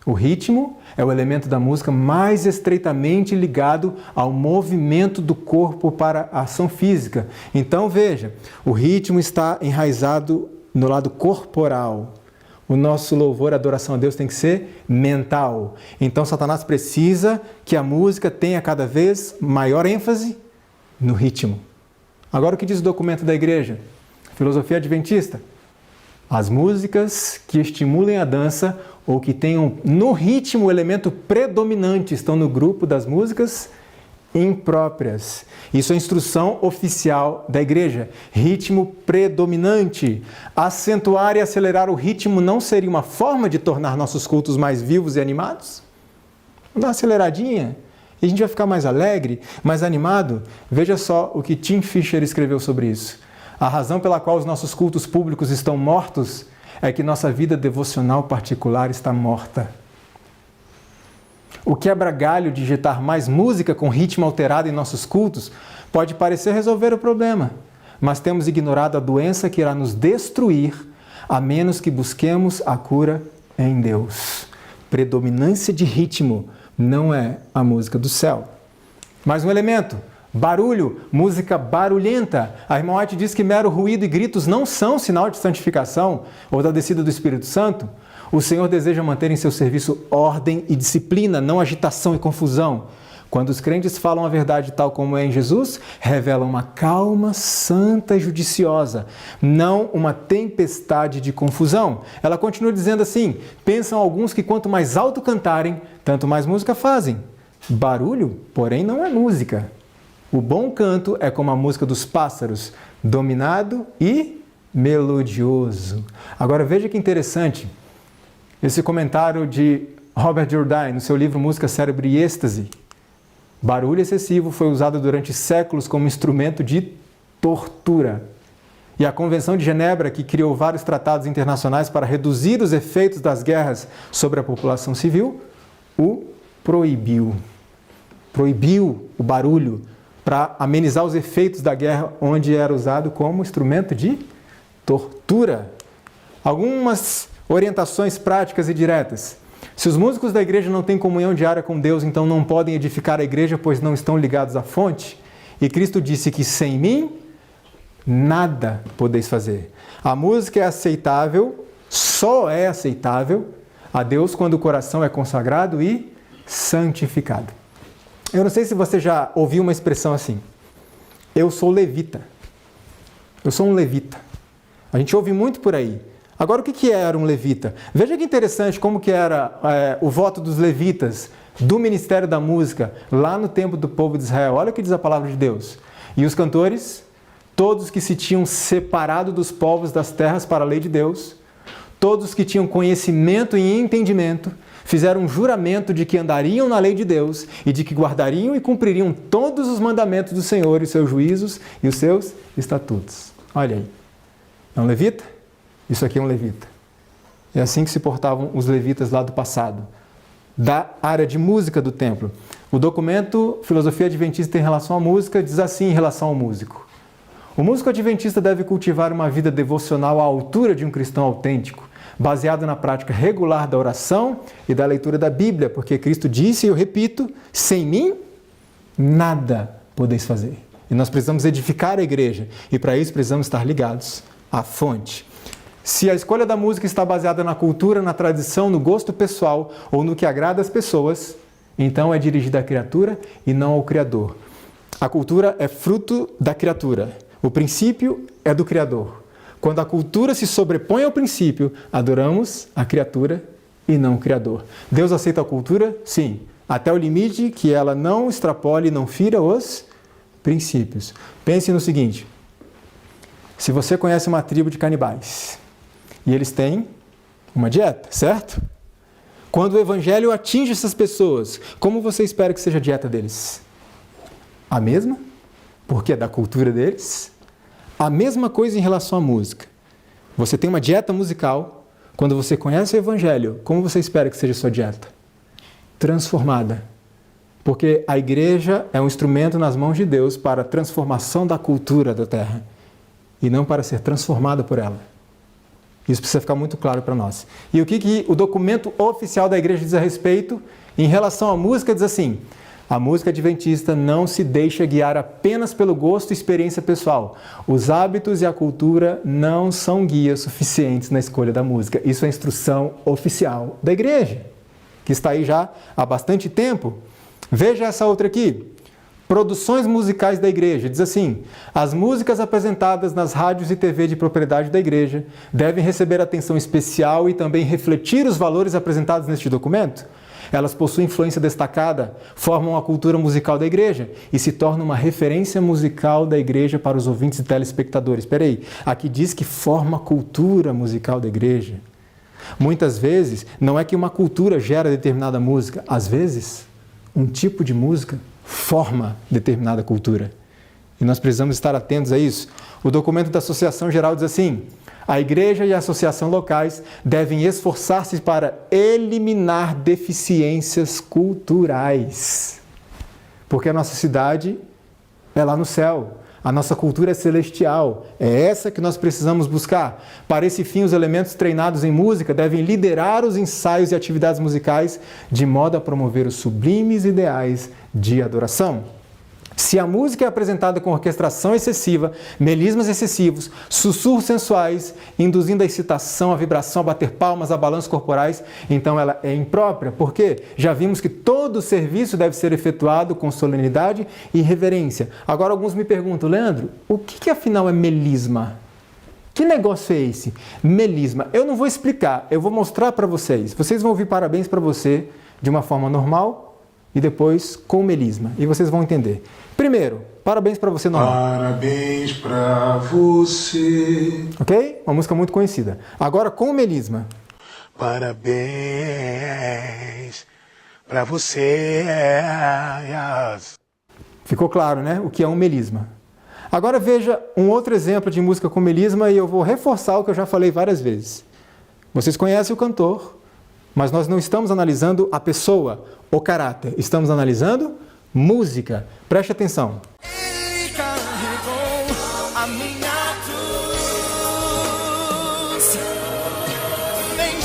o ritmo é o elemento da música mais estreitamente ligado ao movimento do corpo para a ação física. Então veja, o ritmo está enraizado no lado corporal. O nosso louvor, a adoração a Deus tem que ser mental. Então Satanás precisa que a música tenha cada vez maior ênfase no ritmo. Agora o que diz o documento da igreja? Filosofia adventista: as músicas que estimulem a dança ou que tenham no ritmo o elemento predominante estão no grupo das músicas impróprias. Isso é a instrução oficial da igreja. Ritmo predominante. Acentuar e acelerar o ritmo não seria uma forma de tornar nossos cultos mais vivos e animados? Vamos dar uma aceleradinha e a gente vai ficar mais alegre, mais animado? Veja só o que Tim Fisher escreveu sobre isso. A razão pela qual os nossos cultos públicos estão mortos é que nossa vida devocional particular está morta. O quebra-galho de digitar mais música com ritmo alterado em nossos cultos pode parecer resolver o problema, mas temos ignorado a doença que irá nos destruir a menos que busquemos a cura em Deus. Predominância de ritmo não é a música do céu. Mais um elemento: barulho, música barulhenta. A irmã White diz que mero ruído e gritos não são sinal de santificação ou da descida do Espírito Santo. O Senhor deseja manter em seu serviço ordem e disciplina, não agitação e confusão. Quando os crentes falam a verdade tal como é em Jesus, revelam uma calma, santa e judiciosa, não uma tempestade de confusão. Ela continua dizendo assim: pensam alguns que quanto mais alto cantarem, tanto mais música fazem. Barulho, porém, não é música. O bom canto é como a música dos pássaros, dominado e melodioso. Agora veja que interessante esse comentário de Robert Jourdain no seu livro Música, Cérebro e Êxtase. Barulho excessivo foi usado durante séculos como instrumento de tortura. E a Convenção de Genebra, que criou vários tratados internacionais para reduzir os efeitos das guerras sobre a população civil, o proibiu. Proibiu o barulho para amenizar os efeitos da guerra, onde era usado como instrumento de tortura. Algumas orientações práticas e diretas. Se os músicos da igreja não têm comunhão diária com Deus, então não podem edificar a igreja, pois não estão ligados à fonte. E Cristo disse que sem mim, nada podeis fazer. A música é aceitável, só é aceitável a Deus quando o coração é consagrado e santificado. Eu não sei se você já ouviu uma expressão assim: eu sou levita. Eu sou um levita. A gente ouve muito por aí. Agora, o que era um levita? Veja que interessante como que era o voto dos levitas do Ministério da Música lá no tempo do povo de Israel. Olha o que diz a palavra de Deus. E os cantores, todos que se tinham separado dos povos das terras para a lei de Deus, todos que tinham conhecimento e entendimento, fizeram um juramento de que andariam na lei de Deus e de que guardariam e cumpririam todos os mandamentos do Senhor e os seus juízos e os seus estatutos. Olha aí. É um levita? Isso aqui é um levita. É assim que se portavam os levitas lá do passado. da área de música do templo. O documento Filosofia Adventista em relação à música diz assim em relação ao músico: o músico adventista deve cultivar uma vida devocional à altura de um cristão autêntico, baseado na prática regular da oração e da leitura da Bíblia, porque Cristo disse, e eu repito, sem mim, nada podeis fazer. E nós precisamos edificar a igreja, e para isso precisamos estar ligados à fonte. Se a escolha da música está baseada na cultura, na tradição, no gosto pessoal ou no que agrada as pessoas, então é dirigida à criatura e não ao Criador. A cultura é fruto da criatura. O princípio é do Criador. Quando a cultura se sobrepõe ao princípio, adoramos a criatura e não o Criador. Deus aceita a cultura? Sim. Até o limite que ela não extrapole e não fira os princípios. Pense no seguinte: se você conhece uma tribo de canibais e eles têm uma dieta, certo? Quando o evangelho atinge essas pessoas, como você espera que seja a dieta deles? A mesma? Porque é da cultura deles. A mesma coisa em relação à música. Você tem uma dieta musical. Quando você conhece o evangelho, como você espera que seja a sua dieta? Transformada. Porque a igreja é um instrumento nas mãos de Deus para a transformação da cultura da terra e não para ser transformada por ela. Isso precisa ficar muito claro para nós. E o que o documento oficial da igreja diz a respeito? Em relação à música, diz assim: a música adventista não se deixa guiar apenas pelo gosto e experiência pessoal. Os hábitos e a cultura não são guias suficientes na escolha da música. Isso é a instrução oficial da igreja, que está aí já há bastante tempo. Veja essa outra aqui. Produções musicais da igreja. Diz assim: as músicas apresentadas nas rádios e TV de propriedade da igreja devem receber atenção especial e também refletir os valores apresentados neste documento. Elas possuem influência destacada, formam a cultura musical da igreja e se tornam uma referência musical da igreja para os ouvintes e telespectadores. Espera aí, aqui diz que forma a cultura musical da igreja. Muitas vezes, não é que uma cultura gera determinada música. Às vezes, um tipo de música forma determinada cultura. E nós precisamos estar atentos a isso. O documento da Associação Geral diz assim: a igreja e a associação locais devem esforçar-se para eliminar deficiências culturais. Porque a nossa cidade é lá no céu. A nossa cultura é celestial. É essa que nós precisamos buscar. Para esse fim, os elementos treinados em música devem liderar os ensaios e atividades musicais de modo a promover os sublimes ideais de adoração. Se a música é apresentada com orquestração excessiva, melismas excessivos, sussurros sensuais, induzindo a excitação, a vibração, a bater palmas, a balanços corporais, então ela é imprópria. Por quê? Já vimos que todo o serviço deve ser efetuado com solenidade e reverência. Agora alguns me perguntam: Leandro, o que afinal é melisma? Que negócio é esse? Melisma. Eu não vou explicar, eu vou mostrar para vocês. Vocês vão ouvir parabéns para você de uma forma normal e depois com melisma. E vocês vão entender. Primeiro, parabéns para você normal. Parabéns para você. Ok? Uma música muito conhecida. Agora com melisma. Parabéns para você. Ficou claro, né? O que é um melisma. Agora veja um outro exemplo de música com melisma e eu vou reforçar o que eu já falei várias vezes. Vocês conhecem o cantor, mas nós não estamos analisando a pessoa, o caráter. Estamos analisando música. Preste atenção. Ele carregou a minha cruz. Vem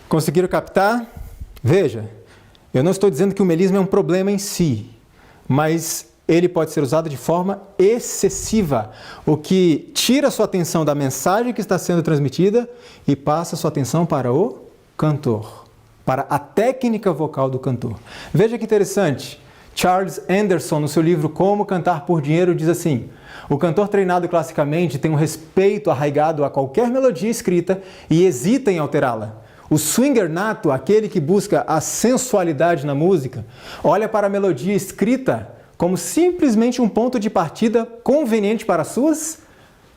Conseguiram captar? Veja, eu não estou dizendo que o melisma é um problema em si, mas ele pode ser usado de forma excessiva, o que tira a sua atenção da mensagem que está sendo transmitida e passa a sua atenção para o cantor, para a técnica vocal do cantor. Veja que interessante, Charles Anderson, no seu livro Como Cantar por Dinheiro, diz assim: o cantor treinado classicamente tem um respeito arraigado a qualquer melodia escrita e hesita em alterá-la. O swinger nato, aquele que busca a sensualidade na música, olha para a melodia escrita como simplesmente um ponto de partida conveniente para suas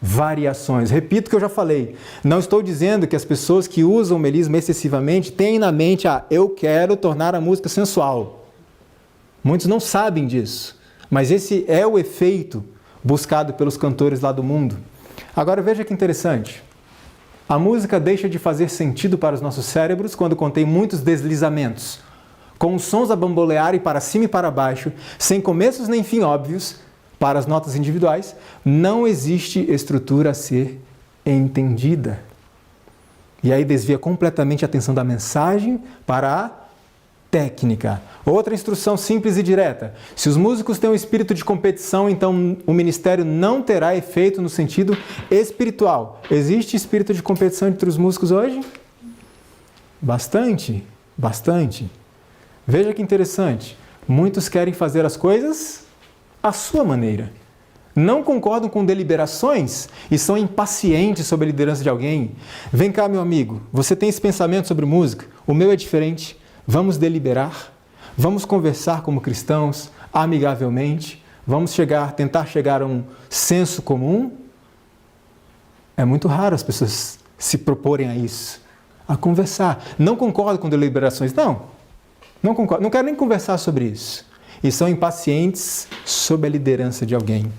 variações. Repito o que eu já falei. Não estou dizendo que as pessoas que usam o melisma excessivamente têm na mente eu quero tornar a música sensual. Muitos não sabem disso. Mas esse é o efeito buscado pelos cantores lá do mundo. Agora veja que interessante. A música deixa de fazer sentido para os nossos cérebros quando contém muitos deslizamentos, com os sons a bambolearem para cima e para baixo, sem começos nem fim óbvios, para as notas individuais, não existe estrutura a ser entendida. E aí desvia completamente a atenção da mensagem para a técnica. Outra instrução simples e direta. Se os músicos têm um espírito de competição, então o ministério não terá efeito no sentido espiritual. Existe espírito de competição entre os músicos hoje? Bastante, bastante. Veja que interessante. Muitos querem fazer as coisas à sua maneira. Não concordam com deliberações e são impacientes sobre a liderança de alguém. Vem cá, meu amigo, você tem esse pensamento sobre música? O meu é diferente. Vamos deliberar, vamos conversar como cristãos, amigavelmente, vamos tentar chegar a um senso comum. É muito raro as pessoas se proporem a isso, a conversar. Não concordo com deliberações, não concordo, não quero nem conversar sobre isso. E são impacientes sob a liderança de alguém.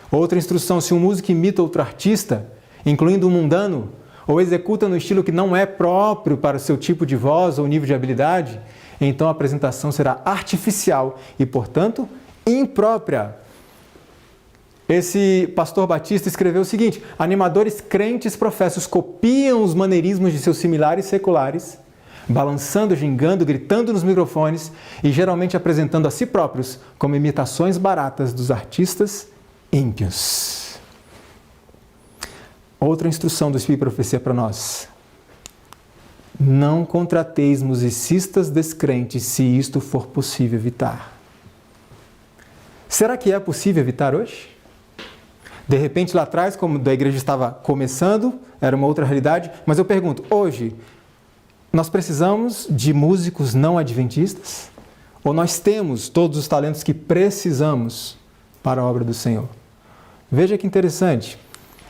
Outra instrução, se um músico imita outro artista, incluindo um mundano, ou executa no estilo que não é próprio para o seu tipo de voz ou nível de habilidade, então a apresentação será artificial e, portanto, imprópria. Esse pastor batista escreveu o seguinte: animadores crentes professos copiam os maneirismos de seus similares seculares, balançando, gingando, gritando nos microfones e geralmente apresentando a si próprios como imitações baratas dos artistas ímpios. Outra instrução do Espírito e Profecia para nós: não contrateis musicistas descrentes se isto for possível evitar. Será que é possível evitar hoje? De repente lá atrás, como a igreja estava começando, era uma outra realidade, mas eu pergunto, hoje, nós precisamos de músicos não adventistas? Ou nós temos todos os talentos que precisamos para a obra do Senhor? Veja que interessante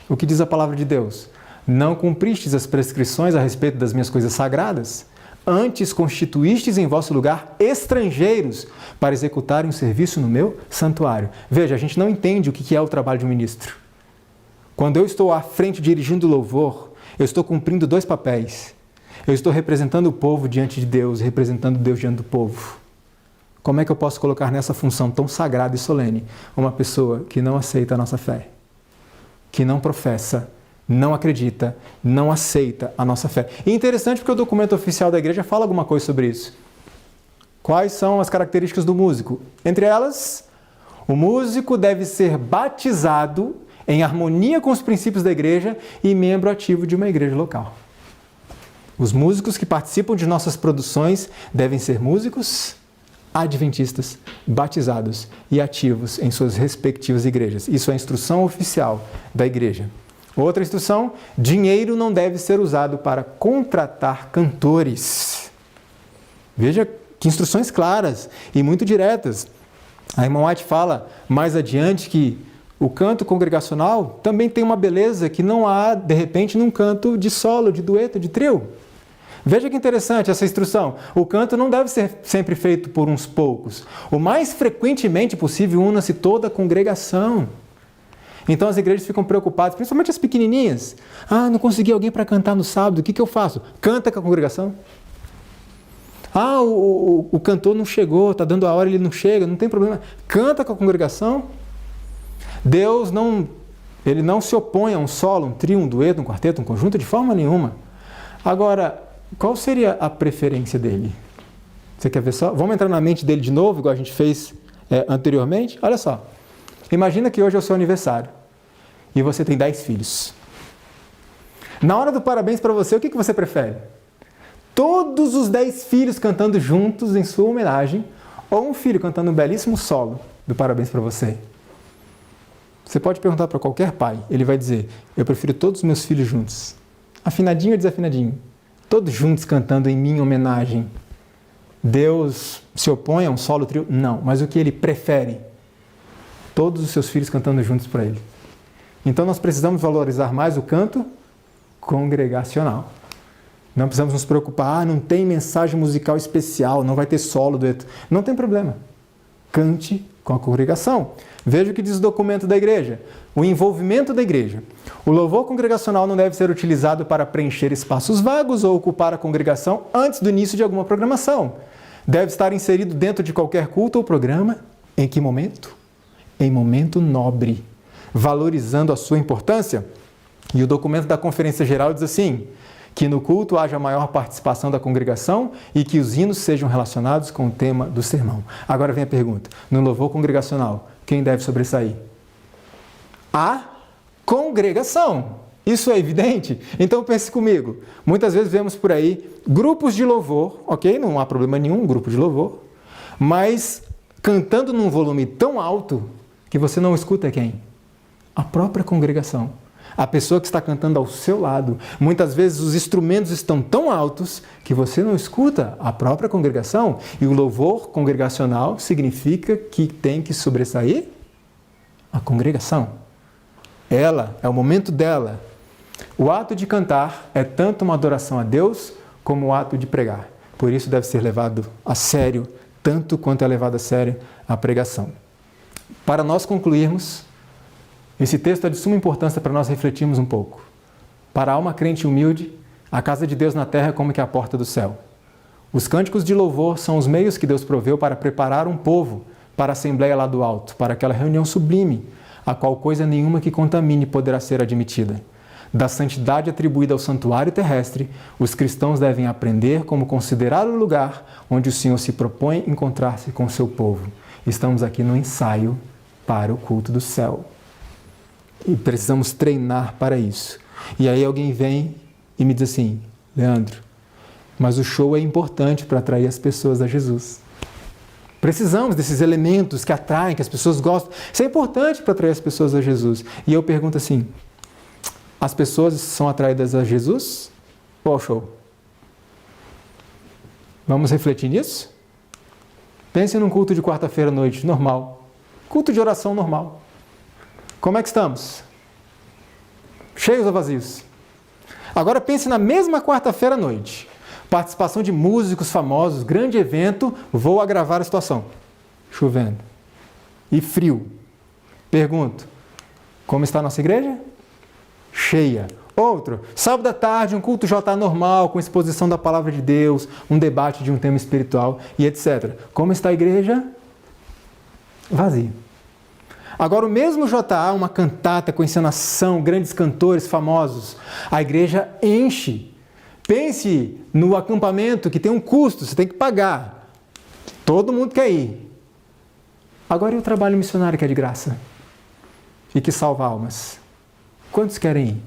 o que diz a palavra de Deus. Não cumpristes as prescrições a respeito das minhas coisas sagradas? Antes constituístes em vosso lugar estrangeiros para executarem um serviço no meu santuário. Veja, a gente não entende o que é o trabalho de um ministro. Quando eu estou à frente dirigindo o louvor, eu estou cumprindo dois papéis. Eu estou representando o povo diante de Deus, representando Deus diante do povo. Como é que eu posso colocar nessa função tão sagrada e solene uma pessoa que não aceita a nossa fé? Que não professa, não acredita, não aceita a nossa fé. E interessante porque o documento oficial da igreja fala alguma coisa sobre isso. Quais são as características do músico? Entre elas, o músico deve ser batizado em harmonia com os princípios da igreja e membro ativo de uma igreja local. Os músicos que participam de nossas produções devem ser músicos adventistas, batizados e ativos em suas respectivas igrejas. Isso é a instrução oficial da igreja. Outra instrução: dinheiro não deve ser usado para contratar cantores. Veja que instruções claras e muito diretas. A irmã White fala mais adiante que o canto congregacional também tem uma beleza que não há, de repente, num canto de solo, de dueto, de trio. Veja que interessante essa instrução. O canto não deve ser sempre feito por uns poucos. O mais frequentemente possível, una-se toda a congregação. Então as igrejas ficam preocupadas, principalmente as pequenininhas. Não consegui alguém para cantar no sábado, o que eu faço? Canta com a congregação. O cantor não chegou, está dando a hora, ele não chega, não tem problema. Canta com a congregação. Deus ele não se opõe a um solo, um trio, um dueto, um quarteto, um conjunto, de forma nenhuma. Agora, qual seria a preferência dele? Você quer ver só? Vamos entrar na mente dele de novo, igual a gente fez anteriormente? Olha só. Imagina que hoje é o seu aniversário e você tem 10 filhos. Na hora do parabéns para você, o que você prefere? Todos os 10 filhos cantando juntos em sua homenagem, ou um filho cantando um belíssimo solo do parabéns para você? Você pode perguntar para qualquer pai, ele vai dizer: eu prefiro todos os meus filhos juntos, afinadinho ou desafinadinho, todos juntos cantando em minha homenagem. Deus se opõe a um solo, trio? Não, mas o que ele prefere? Todos os seus filhos cantando juntos para ele. Então nós precisamos valorizar mais o canto congregacional. Não precisamos nos preocupar, não tem mensagem musical especial, não vai ter solo, dueto. Não tem problema. Cante com a congregação. Veja o que diz o documento da igreja. O envolvimento da igreja. O louvor congregacional não deve ser utilizado para preencher espaços vagos ou ocupar a congregação antes do início de alguma programação. Deve estar inserido dentro de qualquer culto ou programa. Em que momento? Em momento nobre, valorizando a sua importância. E o documento da Conferência Geral diz assim: que no culto haja maior participação da congregação e que os hinos sejam relacionados com o tema do sermão. Agora vem a pergunta: no louvor congregacional, quem deve sobressair? A congregação. Isso é evidente? Então pense comigo. Muitas vezes vemos por aí grupos de louvor, ok? Não há problema nenhum, um grupo de louvor, mas cantando num volume tão alto que você não escuta quem? A própria congregação. A pessoa que está cantando ao seu lado. Muitas vezes os instrumentos estão tão altos que você não escuta a própria congregação. E o louvor congregacional significa que tem que sobressair a congregação. Ela, é o momento dela. O ato de cantar é tanto uma adoração a Deus como o ato de pregar. Por isso deve ser levado a sério, tanto quanto é levado a sério a pregação. Para nós concluirmos, esse texto é de suma importância para nós refletirmos um pouco. Para a alma crente humilde, a casa de Deus na terra é como que a porta do céu. Os cânticos de louvor são os meios que Deus proveu para preparar um povo para a assembleia lá do alto, para aquela reunião sublime, a qual coisa nenhuma que contamine poderá ser admitida. Da santidade atribuída ao santuário terrestre, os cristãos devem aprender como considerar o lugar onde o Senhor se propõe encontrar-se com o seu povo. Estamos aqui no ensaio para o culto do céu. E precisamos treinar para isso. E aí alguém vem e me diz assim: Leandro, mas o show é importante para atrair as pessoas a Jesus. Precisamos desses elementos que atraem, que as pessoas gostam. Isso é importante para atrair as pessoas a Jesus. E eu pergunto assim: as pessoas são atraídas a Jesus ou ao show? Vamos refletir nisso? Pense num culto de quarta-feira à noite, normal. Culto de oração normal. Como é que estamos? Cheios ou vazios? Agora pense na mesma quarta-feira à noite. Participação de músicos famosos, grande evento, vou agravar a situação. Chovendo. E frio. Pergunto, como está a nossa igreja? Cheia. Outro, sábado à tarde, um culto J normal, com exposição da palavra de Deus, um debate de um tema espiritual e etc. Como está a igreja? Vazia. Agora, o mesmo JA, uma cantata com encenação, grandes cantores famosos, a igreja enche. Pense no acampamento que tem um custo, você tem que pagar. Todo mundo quer ir. Agora, e o trabalho missionário que é de graça? E que salva almas? Quantos querem ir?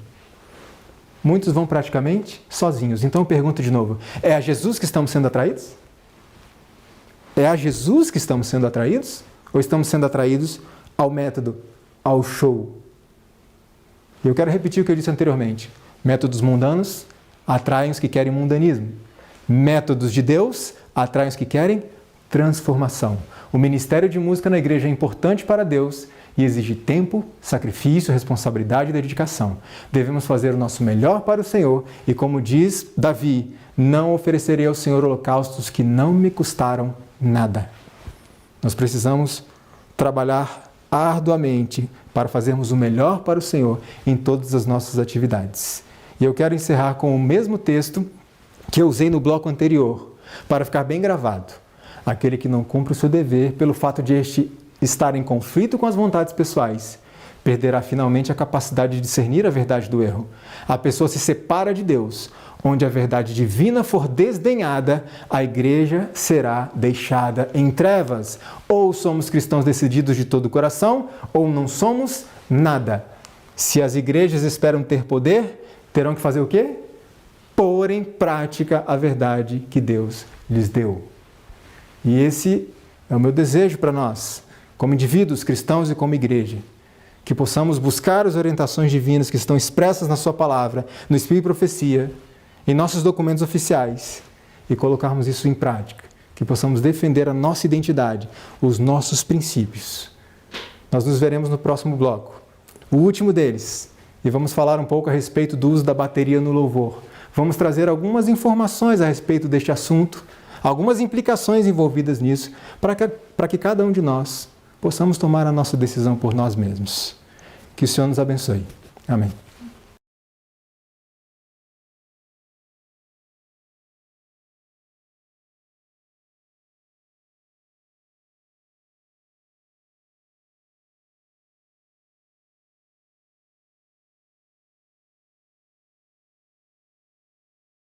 Muitos vão praticamente sozinhos. Então eu pergunto de novo, é a Jesus que estamos sendo atraídos? É a Jesus que estamos sendo atraídos? Ou estamos sendo atraídos ao método, ao show? E eu quero repetir o que eu disse anteriormente. Métodos mundanos atraem os que querem mundanismo. Métodos de Deus atraem os que querem transformação. O ministério de música na igreja é importante para Deus e exige tempo, sacrifício, responsabilidade e dedicação. Devemos fazer o nosso melhor para o Senhor e, como diz Davi, não oferecerei ao Senhor holocaustos que não me custaram nada. Nós precisamos trabalhar arduamente para fazermos o melhor para o Senhor em todas as nossas atividades. E eu quero encerrar com o mesmo texto que eu usei no bloco anterior, para ficar bem gravado. Aquele que não cumpre o seu dever pelo fato de este estar em conflito com as vontades pessoais, perderá finalmente a capacidade de discernir a verdade do erro. A pessoa se separa de Deus. Onde a verdade divina for desdenhada, a igreja será deixada em trevas. Ou somos cristãos decididos de todo o coração, ou não somos nada. Se as igrejas esperam ter poder, terão que fazer o quê? Pôr em prática a verdade que Deus lhes deu. E esse é o meu desejo para nós, como indivíduos cristãos e como igreja, que possamos buscar as orientações divinas que estão expressas na sua palavra, no Espírito e Profecia, em nossos documentos oficiais, e colocarmos isso em prática, que possamos defender a nossa identidade, os nossos princípios. Nós nos veremos no próximo bloco, o último deles, e vamos falar um pouco a respeito do uso da bateria no louvor. Vamos trazer algumas informações a respeito deste assunto, algumas implicações envolvidas nisso, para que cada um de nós possamos tomar a nossa decisão por nós mesmos. Que o Senhor nos abençoe. Amém.